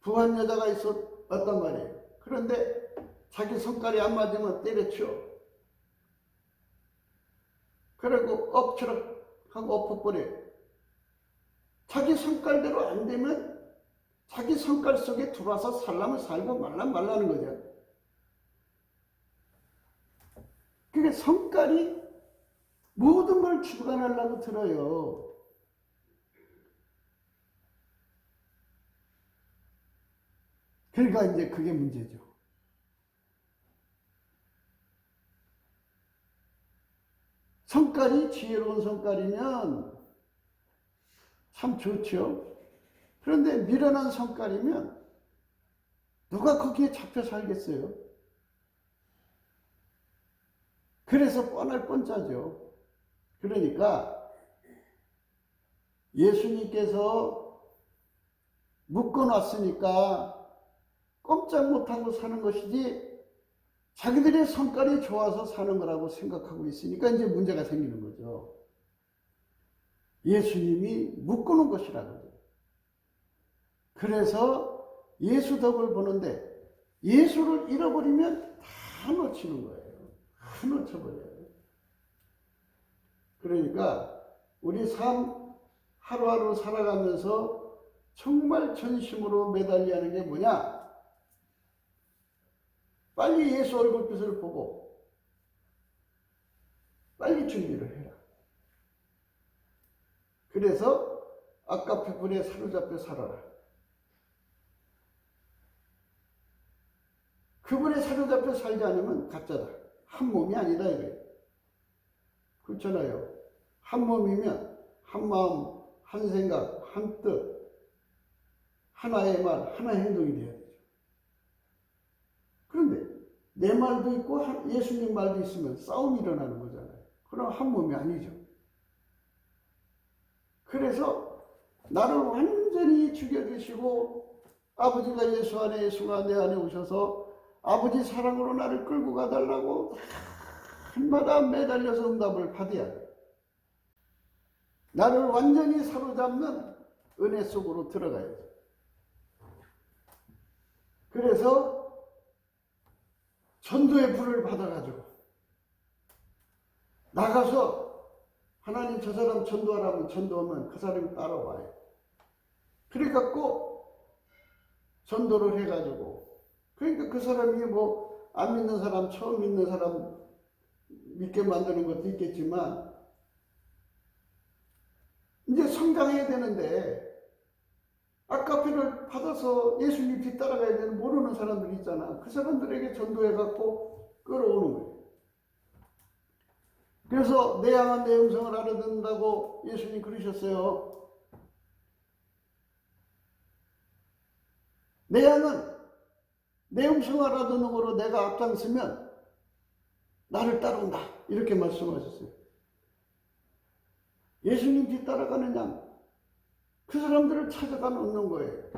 [SPEAKER 1] 부한 여자가 있었단 말이에요. 그런데 자기 성깔이 안 맞으면 때려쳐. 그리고 엎치락 하고 엎어버려요. 자기 성깔대로 안 되면 자기 성깔 속에 들어와서 살라면 살고 말라는 거죠. 그게 성깔이 모든 걸 주관하려고 들어요. 그러니까 이제 그게 문제죠. 성깔이 지혜로운 성깔이면 참 좋죠. 그런데 미련한 성깔이면 누가 거기에 잡혀 살겠어요? 그래서 뻔할 뻔짜죠. 그러니까 예수님께서 묶어놨으니까 꼼짝 못하고 사는 것이지 자기들의 성깔이 좋아서 사는 거라고 생각하고 있으니까 이제 문제가 생기는 거죠. 예수님이 묶어놓은 것이라고요. 그래서 예수 덕을 보는데 예수를 잃어버리면 다 놓치는 거예요. 다 놓쳐버려요. 그러니까 우리 삶 하루하루 살아가면서 정말 전심으로 매달려야 하는 게 뭐냐? 빨리 예수 얼굴빛을 보고 빨리 준비를 해라. 그래서 아까페 불에 사로잡혀 살아라. 그분에 사로잡혀 살지 않으면 가짜다. 한 몸이 아니다 이거예요. 그렇잖아요. 한 몸이면 한 마음, 한 생각, 한 뜻, 하나의 말, 하나의 행동이 돼야 되죠. 그런데 내 말도 있고 예수님 말도 있으면 싸움이 일어나는 거잖아요. 그럼 한 몸이 아니죠. 그래서 나를 완전히 죽여주시고 아버지가 예수 안에 예수가 내 안에 오셔서 아버지 사랑으로 나를 끌고 가달라고 날마다 매달려서 응답을 받아야 돼. 나를 완전히 사로잡는 은혜 속으로 들어가야죠. 그래서 전도의 불을 받아가지고 나가서 하나님 저 사람 전도하라면 전도하면 그 사람이 따라와요. 그래갖고 전도를 해가지고, 그러니까 그 사람이 뭐 안 믿는 사람, 처음 믿는 사람 믿게 만드는 것도 있겠지만 이제 성장해야 되는데 아까피를 받아서 예수님 뒤따라가야 되는 모르는 사람들이 있잖아. 그 사람들에게 전도해갖고 끌어오는 거예요. 그래서 내 양은 내 음성을 알아듣는다고 예수님 그러셨어요. 내 양은 내 음성을 알아듣는 거로 내가 앞장서면 나를 따라온다. 이렇게 말씀하셨어요. 예수님 뒤따라가는 양, 그 사람들을 찾아가 놓는 거예요.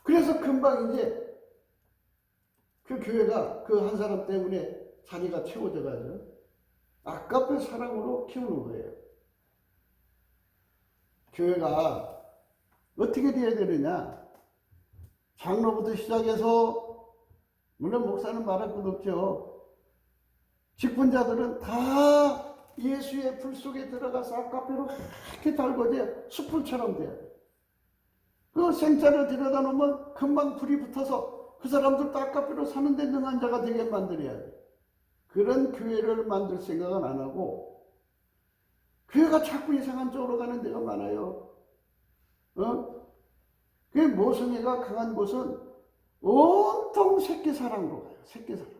[SPEAKER 1] 그래서 금방 이제 그 교회가 그 한 사람 때문에 자리가 채워져 가죠. 아깝게 사랑으로 키우는 거예요. 교회가 어떻게 돼야 되느냐? 장로부터 시작해서, 물론 목사는 말할 것 없죠. 직분자들은 다 예수의 불 속에 들어가서 아까페로 이렇게 달궈져야 숯불처럼 돼요. 그 생자를 들여다 놓으면 금방 불이 붙어서 그 사람들도 아까페로 사는데 능한 자가 되게 만들어야 돼. 그런 교회를 만들 생각은 안 하고, 교회가 자꾸 이상한 쪽으로 가는 데가 많아요. 그 모성애가 강한 곳은 온통 새끼 사랑으로 가요. 새끼 사랑.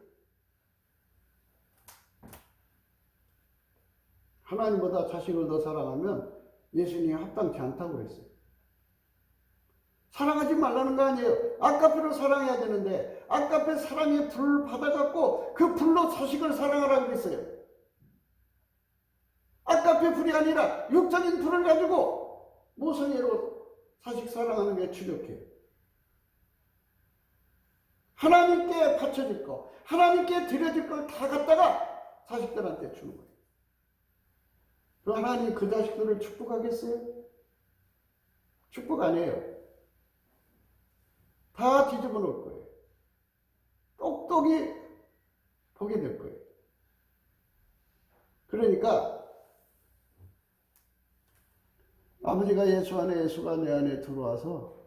[SPEAKER 1] 하나님보다 자식을 더 사랑하면 예수님이 합당치 않다고 그랬어요. 사랑하지 말라는 거 아니에요. 아까페로 사랑해야 되는데 아까페 사랑의 불을 받아갖고 그 불로 자식을 사랑하라고 그랬어요. 아까페 불이 아니라 육적인 불을 가지고 모성애로 자식 사랑하는 게 추격해요. 하나님께 바쳐질 거, 하나님께 드려질 걸 다 갖다가 자식들한테 주는 거예요. 그 하나님 그 자식들을 축복하겠어요? 축복 안 해요. 다 뒤집어 놓을 거예요. 똑똑히 보게 될 거예요. 그러니까 아버지가 예수 안에, 예수가 내 안에 들어와서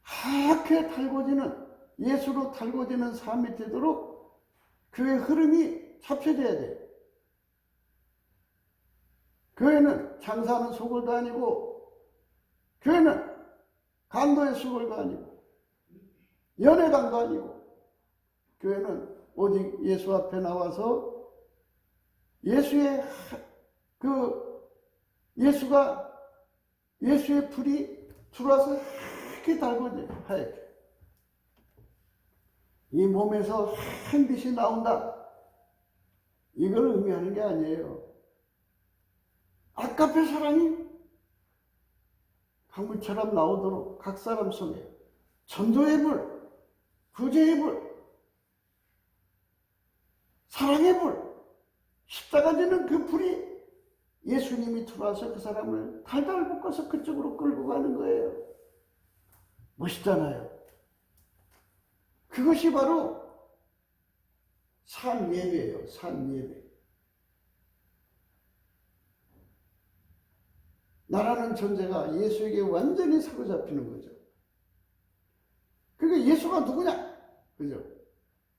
[SPEAKER 1] 하얗게 달궈지는, 예수로 달궈지는 삶이 되도록 그의 흐름이 잡혀져야 돼요. 교회는 장사하는 소굴도 아니고, 교회는 간도의 소굴도 아니고, 연회당도 아니고, 교회는 오직 예수 앞에 나와서 예수의 예수의 불이 들어와서 하얗게 달궈져요. 하얗게. 이 몸에서 한 빛이 나온다. 이걸 의미하는 게 아니에요. 아까페 사랑이 강물처럼 나오도록 각 사람 속에 전도의 불, 구제의 불, 사랑의 불, 십자가 되는 그 불이 예수님이 들어와서 그 사람을 달달 볶아서 그쪽으로 끌고 가는 거예요. 멋있잖아요. 그것이 바로 산 예배예요. 산 예배. 나라는 존재가 예수에게 완전히 사로잡히는 거죠. 그게 예수가 누구냐? 그죠?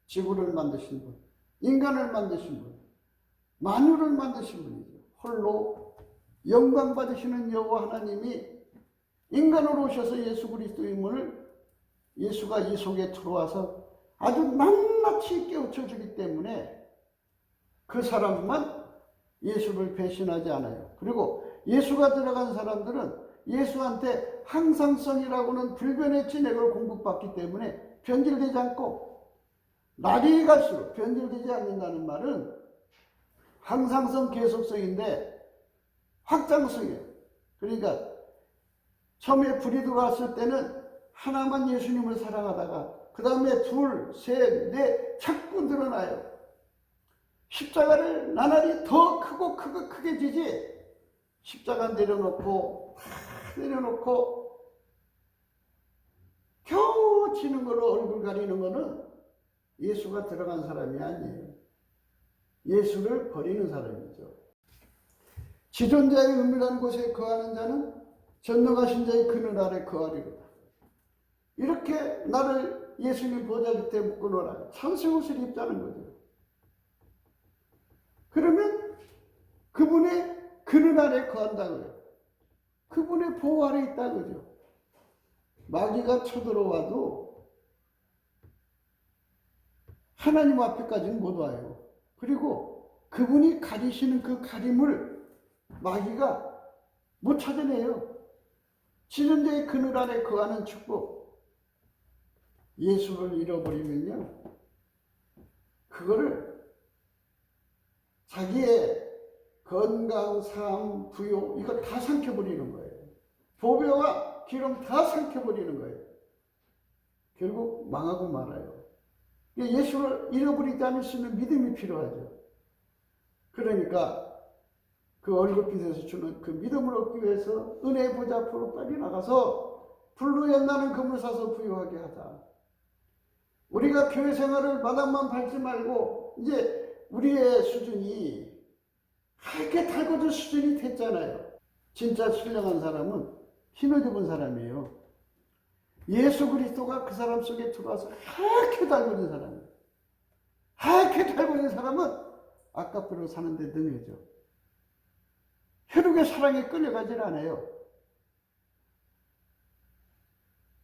[SPEAKER 1] 지구를 만드신 분, 인간을 만드신 분, 만유를 만드신 분이죠. 홀로 영광 받으시는 여호와 하나님이 인간으로 오셔서 예수 그리스도임을 예수가 이 속에 들어와서 아주 낱낱이 깨우쳐 주기 때문에 그 사람만 예수를 배신하지 않아요. 그리고 예수가 들어간 사람들은 예수한테 항상성이라고는 불변의 진액을 공급받기 때문에 변질되지 않고, 날이 갈수록 변질되지 않는다는 말은 항상성 계속성인데 확장성이에요. 그러니까 처음에 불이 들어왔을 때는 하나만 예수님을 사랑하다가 그 다음에 둘, 셋, 넷 자꾸 늘어나요. 십자가를 나날이 더 크게 지지, 십자가 내려놓고 겨우 치는 걸로 얼굴 가리는 거는 예수가 들어간 사람이 아니에요. 예수를 버리는 사람이죠. 지존자의 은밀한 곳에 거하는 자는 전능하신 자의 그늘 아래 거하리로다. 이렇게 나를 예수님 보좌 곁에 묶어놓으라. 찬송옷을 입자는 거죠. 그러면 그분의 그늘 아래 거한다고요. 그분의 보호 아래 있다고요. 마귀가 쳐들어와도 하나님 앞에까지는 못 와요. 그리고 그분이 가리시는 그 가림을 마귀가 못 찾아내요. 지존자의 그늘 아래 거하는 축복. 예수를 잃어버리면요, 그거를 자기의 건강, 삶, 부요, 이걸 다 삼켜버리는 거예요. 보배와 기름 다 삼켜버리는 거예요. 결국 망하고 말아요. 예수를 잃어버리지 않을 수 있는 믿음이 필요하죠. 그러니까 그 얼굴빛에서 주는 그 믿음을 얻기 위해서 은혜의 보좌 앞으로 빨리 나가서 불로 연나는 금을 사서 부유하게 하자. 우리가 교회 생활을 마당만 밟지 말고 이제 우리의 수준이 하얗게 달궈질 수준이 됐잖아요. 진짜 신령한 사람은 흰옷 입은 사람이에요. 예수 그리스도가 그 사람 속에 들어와서 하얗게 달궈진 사람이에요. 하얗게 달궈진 사람은 아까표로 사는데 능해져. 혈육의 사랑에 끌려가질 않아요.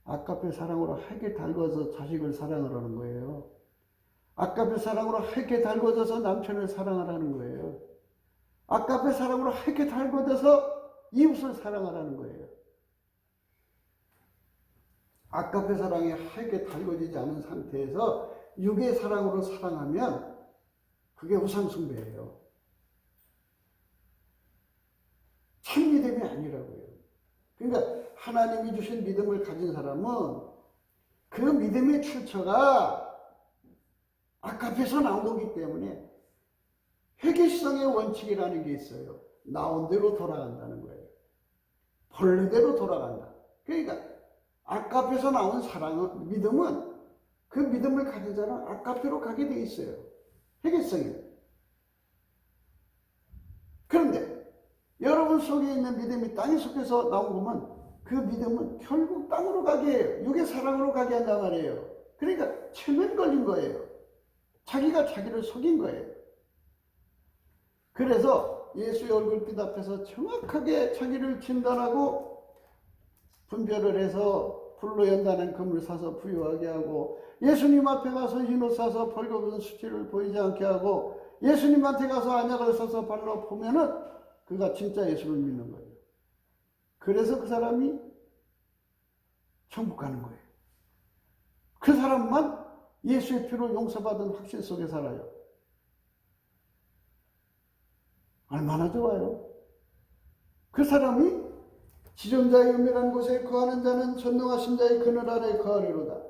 [SPEAKER 1] 아까표 사랑으로 하얗게 달궈서 자식을 사랑을 하는 거예요. 아까표 사랑으로 하얗게 달궈져서 남편을 사랑하라는 거예요. 아까표 사랑으로 하얗게 달궈져서 이웃을 사랑하라는 거예요. 아까표 사랑이 하얗게 달궈지지 않은 상태에서 육의 사랑으로 사랑하면 그게 우상숭배예요. 참 믿음이 아니라고요. 그러니까 하나님이 주신 믿음을 가진 사람은 그 믿음의 출처가 아까표에서 나온 거기 때문에 회개성의 원칙이라는 게 있어요. 나온 대로 돌아간다는 거예요. 본래대로 돌아간다. 그러니까 아까표에서 나온 사랑은, 믿음은 그 믿음을 가진 자는 아까표로 가게 돼 있어요. 회개성이. 그런데 여러분 속에 있는 믿음이 땅에 속에서 나온 거면 그 믿음은 결국 땅으로 가게 해요. 육의 사랑으로 가게 한단 말이에요. 그러니까 체면 걸린 거예요. 자기가 자기를 속인 거예요. 그래서 예수의 얼굴빛 앞에서 정확하게 자기를 진단하고 분별을 해서 불로 연다는 금을 사서 부유하게 하고, 예수님 앞에 가서 흰옷 사서 벌거벗은 수치를 보이지 않게 하고, 예수님한테 가서 안약을 사서 발로 보면은 그가 진짜 예수를 믿는 거예요. 그래서 그 사람이 천국 가는 거예요. 그 사람만 예수의 피로 용서받은 확신 속에 살아요. 얼마나 좋아요. 그 사람이 지존자의 은밀한 곳에 거하는 자는 전능하신 자의 그늘 아래 거하리로다.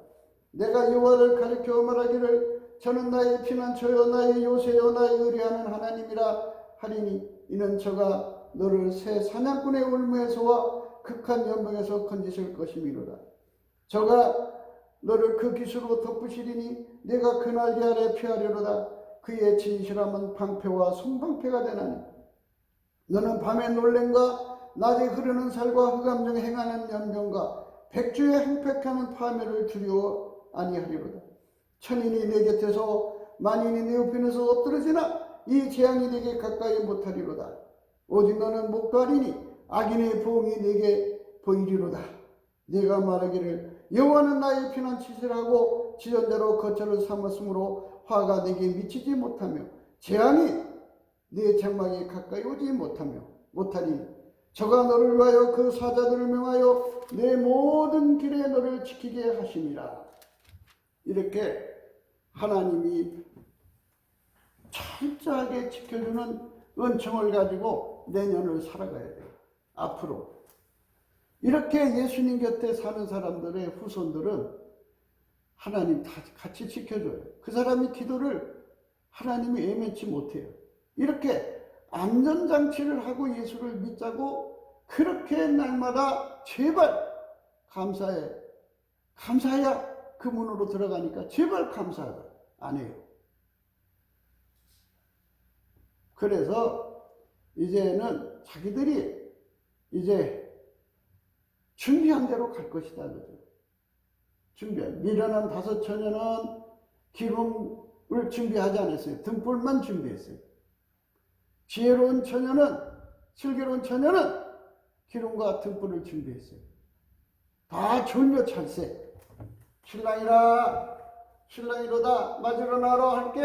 [SPEAKER 1] 내가 여호와를 가리켜 말하기를 저는 나의 피난처여 나의 요새여 나의 의뢰하는 하나님이라 하리니 이는 저가 너를 새 사냥꾼의 울무에서와 극한 연병에서 건지실 것임이로다. 저가 너를 그 기수로 덮으시리니 내가 그 날개 아래 피하리로다. 그의 진실함은 방패와 송방패가 되나니 너는 밤의 놀램과 낮에 흐르는 살과 흑암 중에 행하는 연병과 백주에 행패하는 파멸을 두려워 아니하리로다. 천인이 내 곁에서 만인이 내 우편에서 엎드러지나 이 재앙이 내게 가까이 못하리로다. 오직 너는 목도하리니 악인의 보응이 내게 보이리로다. 네가 말하기를 여호와는 나의 피난처시라고 지존자로 거처를 삼았으므로 화가 내게 미치지 못하며 재앙이 네 장막에 가까이 오지 못하리. 저가 너를 위하여 그 사자들을 명하여 내 모든 길에 너를 지키게 하심이라. 이렇게 하나님이 철저하게 지켜주는 은총을 가지고 내년을 살아가야 돼요. 앞으로. 이렇게 예수님 곁에 사는 사람들의 후손들은 하나님 다 같이 지켜줘요. 그 사람이 기도를 하나님이 애매치 못해요. 이렇게 안전장치를 하고 예수를 믿자고 그렇게 날마다 제발 감사해. 감사해야 그 문으로 들어가니까 제발 감사하다 안 해요. 그래서 이제는 자기들이 이제 준비한 대로 갈 것이다 그죠. 미련한 5 처녀는 기름을 준비하지 않았어요. 등불만 준비했어요. 지혜로운 처녀는, 슬기로운 처녀는 기름과 등불을 준비했어요. 다 졸며 찰세. 신랑이로다 맞으러 나러 할게.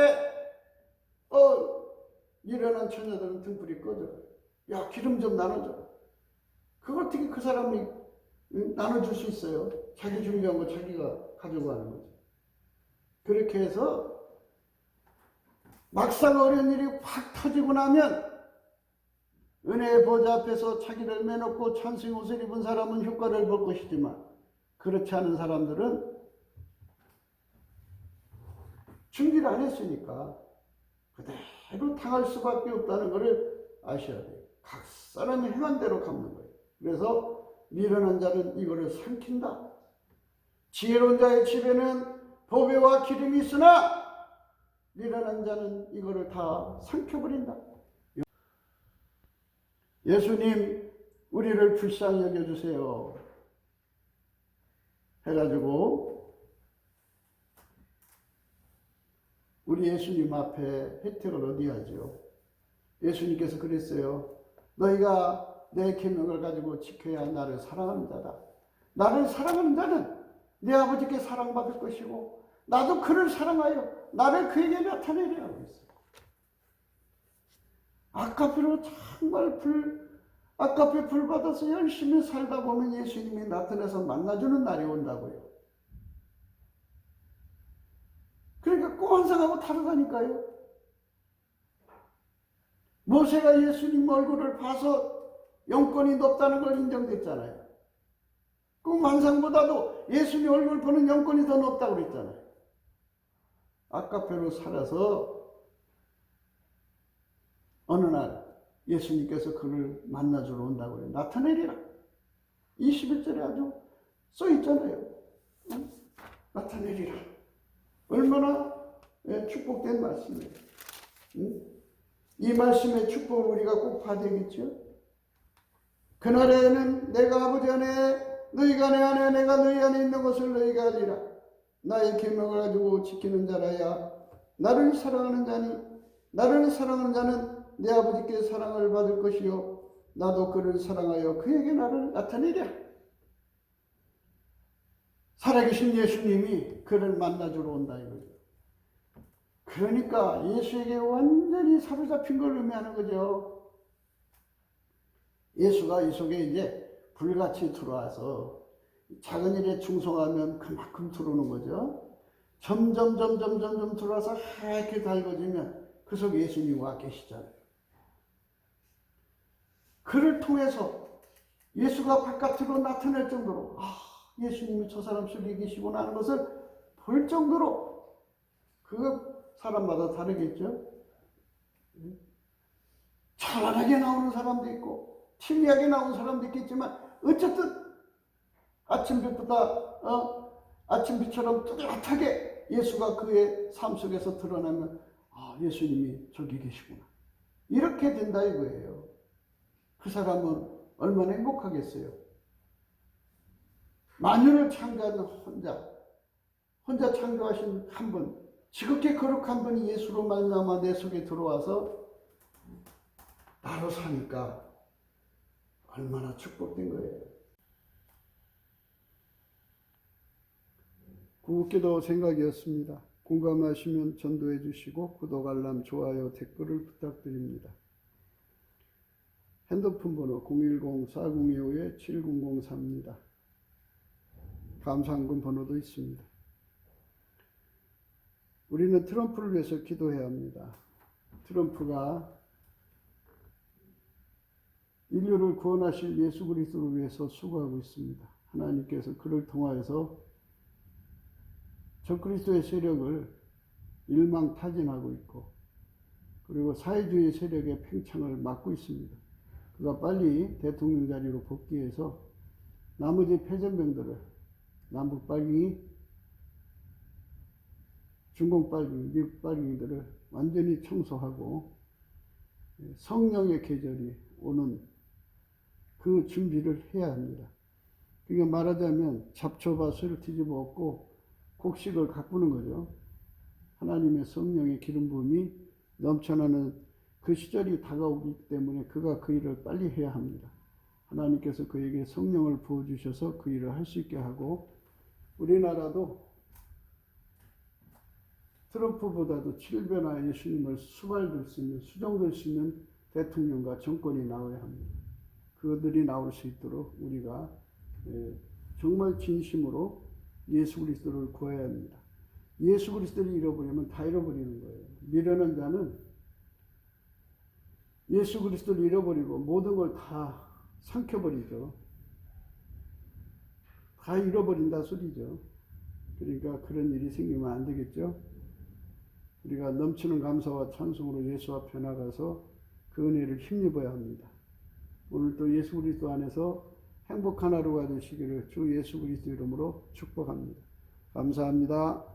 [SPEAKER 1] 미련한 처녀들은 등불이 꺼져. 야, 기름 좀 나눠줘. 그걸 어떻게 그 사람이 나눠줄 수 있어요? 자기 준비한 거 자기가 가져가는 거죠. 그렇게 해서 막상 어려운 일이 확 터지고 나면 은혜의 보좌 앞에서 자기를 매놓고 찬송 옷을 입은 사람은 효과를 볼 것이지만 그렇지 않은 사람들은 준비를 안 했으니까 그대로 당할 수밖에 없다는 것을 아셔야 돼요. 각 사람이 행한 대로 갚는 거예요. 그래서 미련한 자는 이거를 삼킨다. 지혜로운 자의 집에는 보배와 기름이 있으나 미련한 자는 이거를 다 삼켜버린다. 예수님, 우리를 불쌍히 여겨주세요 해가지고 우리 예수님 앞에 혜택을 얻어야죠. 예수님께서 그랬어요. 너희가 내 계명을 가지고 지켜야 나를 사랑하는 자다. 나를 사랑하는 자는 내 아버지께 사랑받을 것이고 나도 그를 사랑하여 나를 그에게 나타내리라고 했어요. 아까피로 정말 아까피 불 받아서 열심히 살다 보면 예수님이 나타나서 만나주는 날이 온다고요. 그러니까 꼭 환상하고 다르다니까요. 모세가 예수님 얼굴을 봐서 영권이 높다는 걸 인정됐잖아요. 꿈 환상보다도 예수님 얼굴 보는 영권이 더 높다고 그랬잖아요. 아까페로 살아서 어느 날 예수님께서 그를 만나주러 온다고 해요. 나타내리라. 21절에 아주 써 있잖아요. 나타내리라. 얼마나 축복된 말씀이에요. 이 말씀의 축복을 우리가 꼭 받아야겠죠. 그날에는 내가 아버지 안에 너희가 내 안에 내가 너희 안에 있는 것을 너희가 알리라. 나의 계명을 가지고 지키는 자라야 나를 사랑하는 자니 나를 사랑하는 자는 내 아버지께 사랑을 받을 것이요 나도 그를 사랑하여 그에게 나를 나타내랴. 살아계신 예수님이 그를 만나주러 온다 이거죠. 그러니까 예수에게 완전히 사로잡힌 걸 의미하는 거죠. 예수가 이 속에 이제 불같이 들어와서 작은 일에 충성하면 그만큼 들어오는 거죠. 점점 들어와서 하얗게 달궈지면 그 속에 예수님이 와 계시잖아요. 그를 통해서 예수가 바깥으로 나타날 정도로 예수님이 저 사람 속에 계시구나 하는 것을 볼 정도로 그 사람마다 다르겠죠. 찬란하게 나오는 사람도 있고 신비하게 나오는 사람도 있겠지만 어쨌든 아침빛처럼 뚜렷하게 예수가 그의 삶 속에서 드러나면 예수님이 저기 계시구나 이렇게 된다 이거예요. 그 사람은 얼마나 행복하겠어요. 만유를 창조한 혼자 창조하신 한 분, 지극히 거룩한 분이 예수로 말미암아 내 속에 들어와서 나로 사니까 얼마나 축복된 거예요. 구기도 생각이었습니다. 공감하시면 전도해 주시고 구독, 알람, 좋아요, 댓글을 부탁드립니다. 핸드폰 번호 010-4025-7003입니다. 감사한금 번호도 있습니다. 우리는 트럼프를 위해서 기도해야 합니다. 트럼프가 인류를 구원하실 예수 그리스도를 위해서 수고하고 있습니다. 하나님께서 그를 통하여서 적그리스도의 세력을 일망타진하고 있고 그리고 사회주의 세력의 팽창을 막고 있습니다. 그가 빨리 대통령 자리로 복귀해서 나머지 패전병들을 남북 빨갱이, 중공 빨갱이, 미국 빨갱이들을 완전히 청소하고 성령의 계절이 오는 그 준비를 해야 합니다. 그러니까 말하자면 잡초밭을 뒤집어 엎고 곡식을 가꾸는 거죠. 하나님의 성령의 기름 부음이 넘쳐나는 그 시절이 다가오기 때문에 그가 그 일을 빨리 해야 합니다. 하나님께서 그에게 성령을 부어주셔서 그 일을 할 수 있게 하고, 우리나라도 트럼프보다도 7변화 예수님을 수발될 수 있는, 수정될 수 있는 대통령과 정권이 나와야 합니다. 그들이 나올 수 있도록 우리가 정말 진심으로 예수 그리스도를 구해야 합니다. 예수 그리스도를 잃어버리면 다 잃어버리는 거예요. 미련한 자는 예수 그리스도를 잃어버리고 모든 걸 다 삼켜버리죠. 다 잃어버린다 소리죠. 그러니까 그런 일이 생기면 안 되겠죠. 우리가 넘치는 감사와 찬송으로 예수 앞에 나가서 그 은혜를 힘입어야 합니다. 오늘도 예수 그리스도 안에서 행복한 하루가 되시기를 주 예수 그리스도 이름으로 축복합니다. 감사합니다.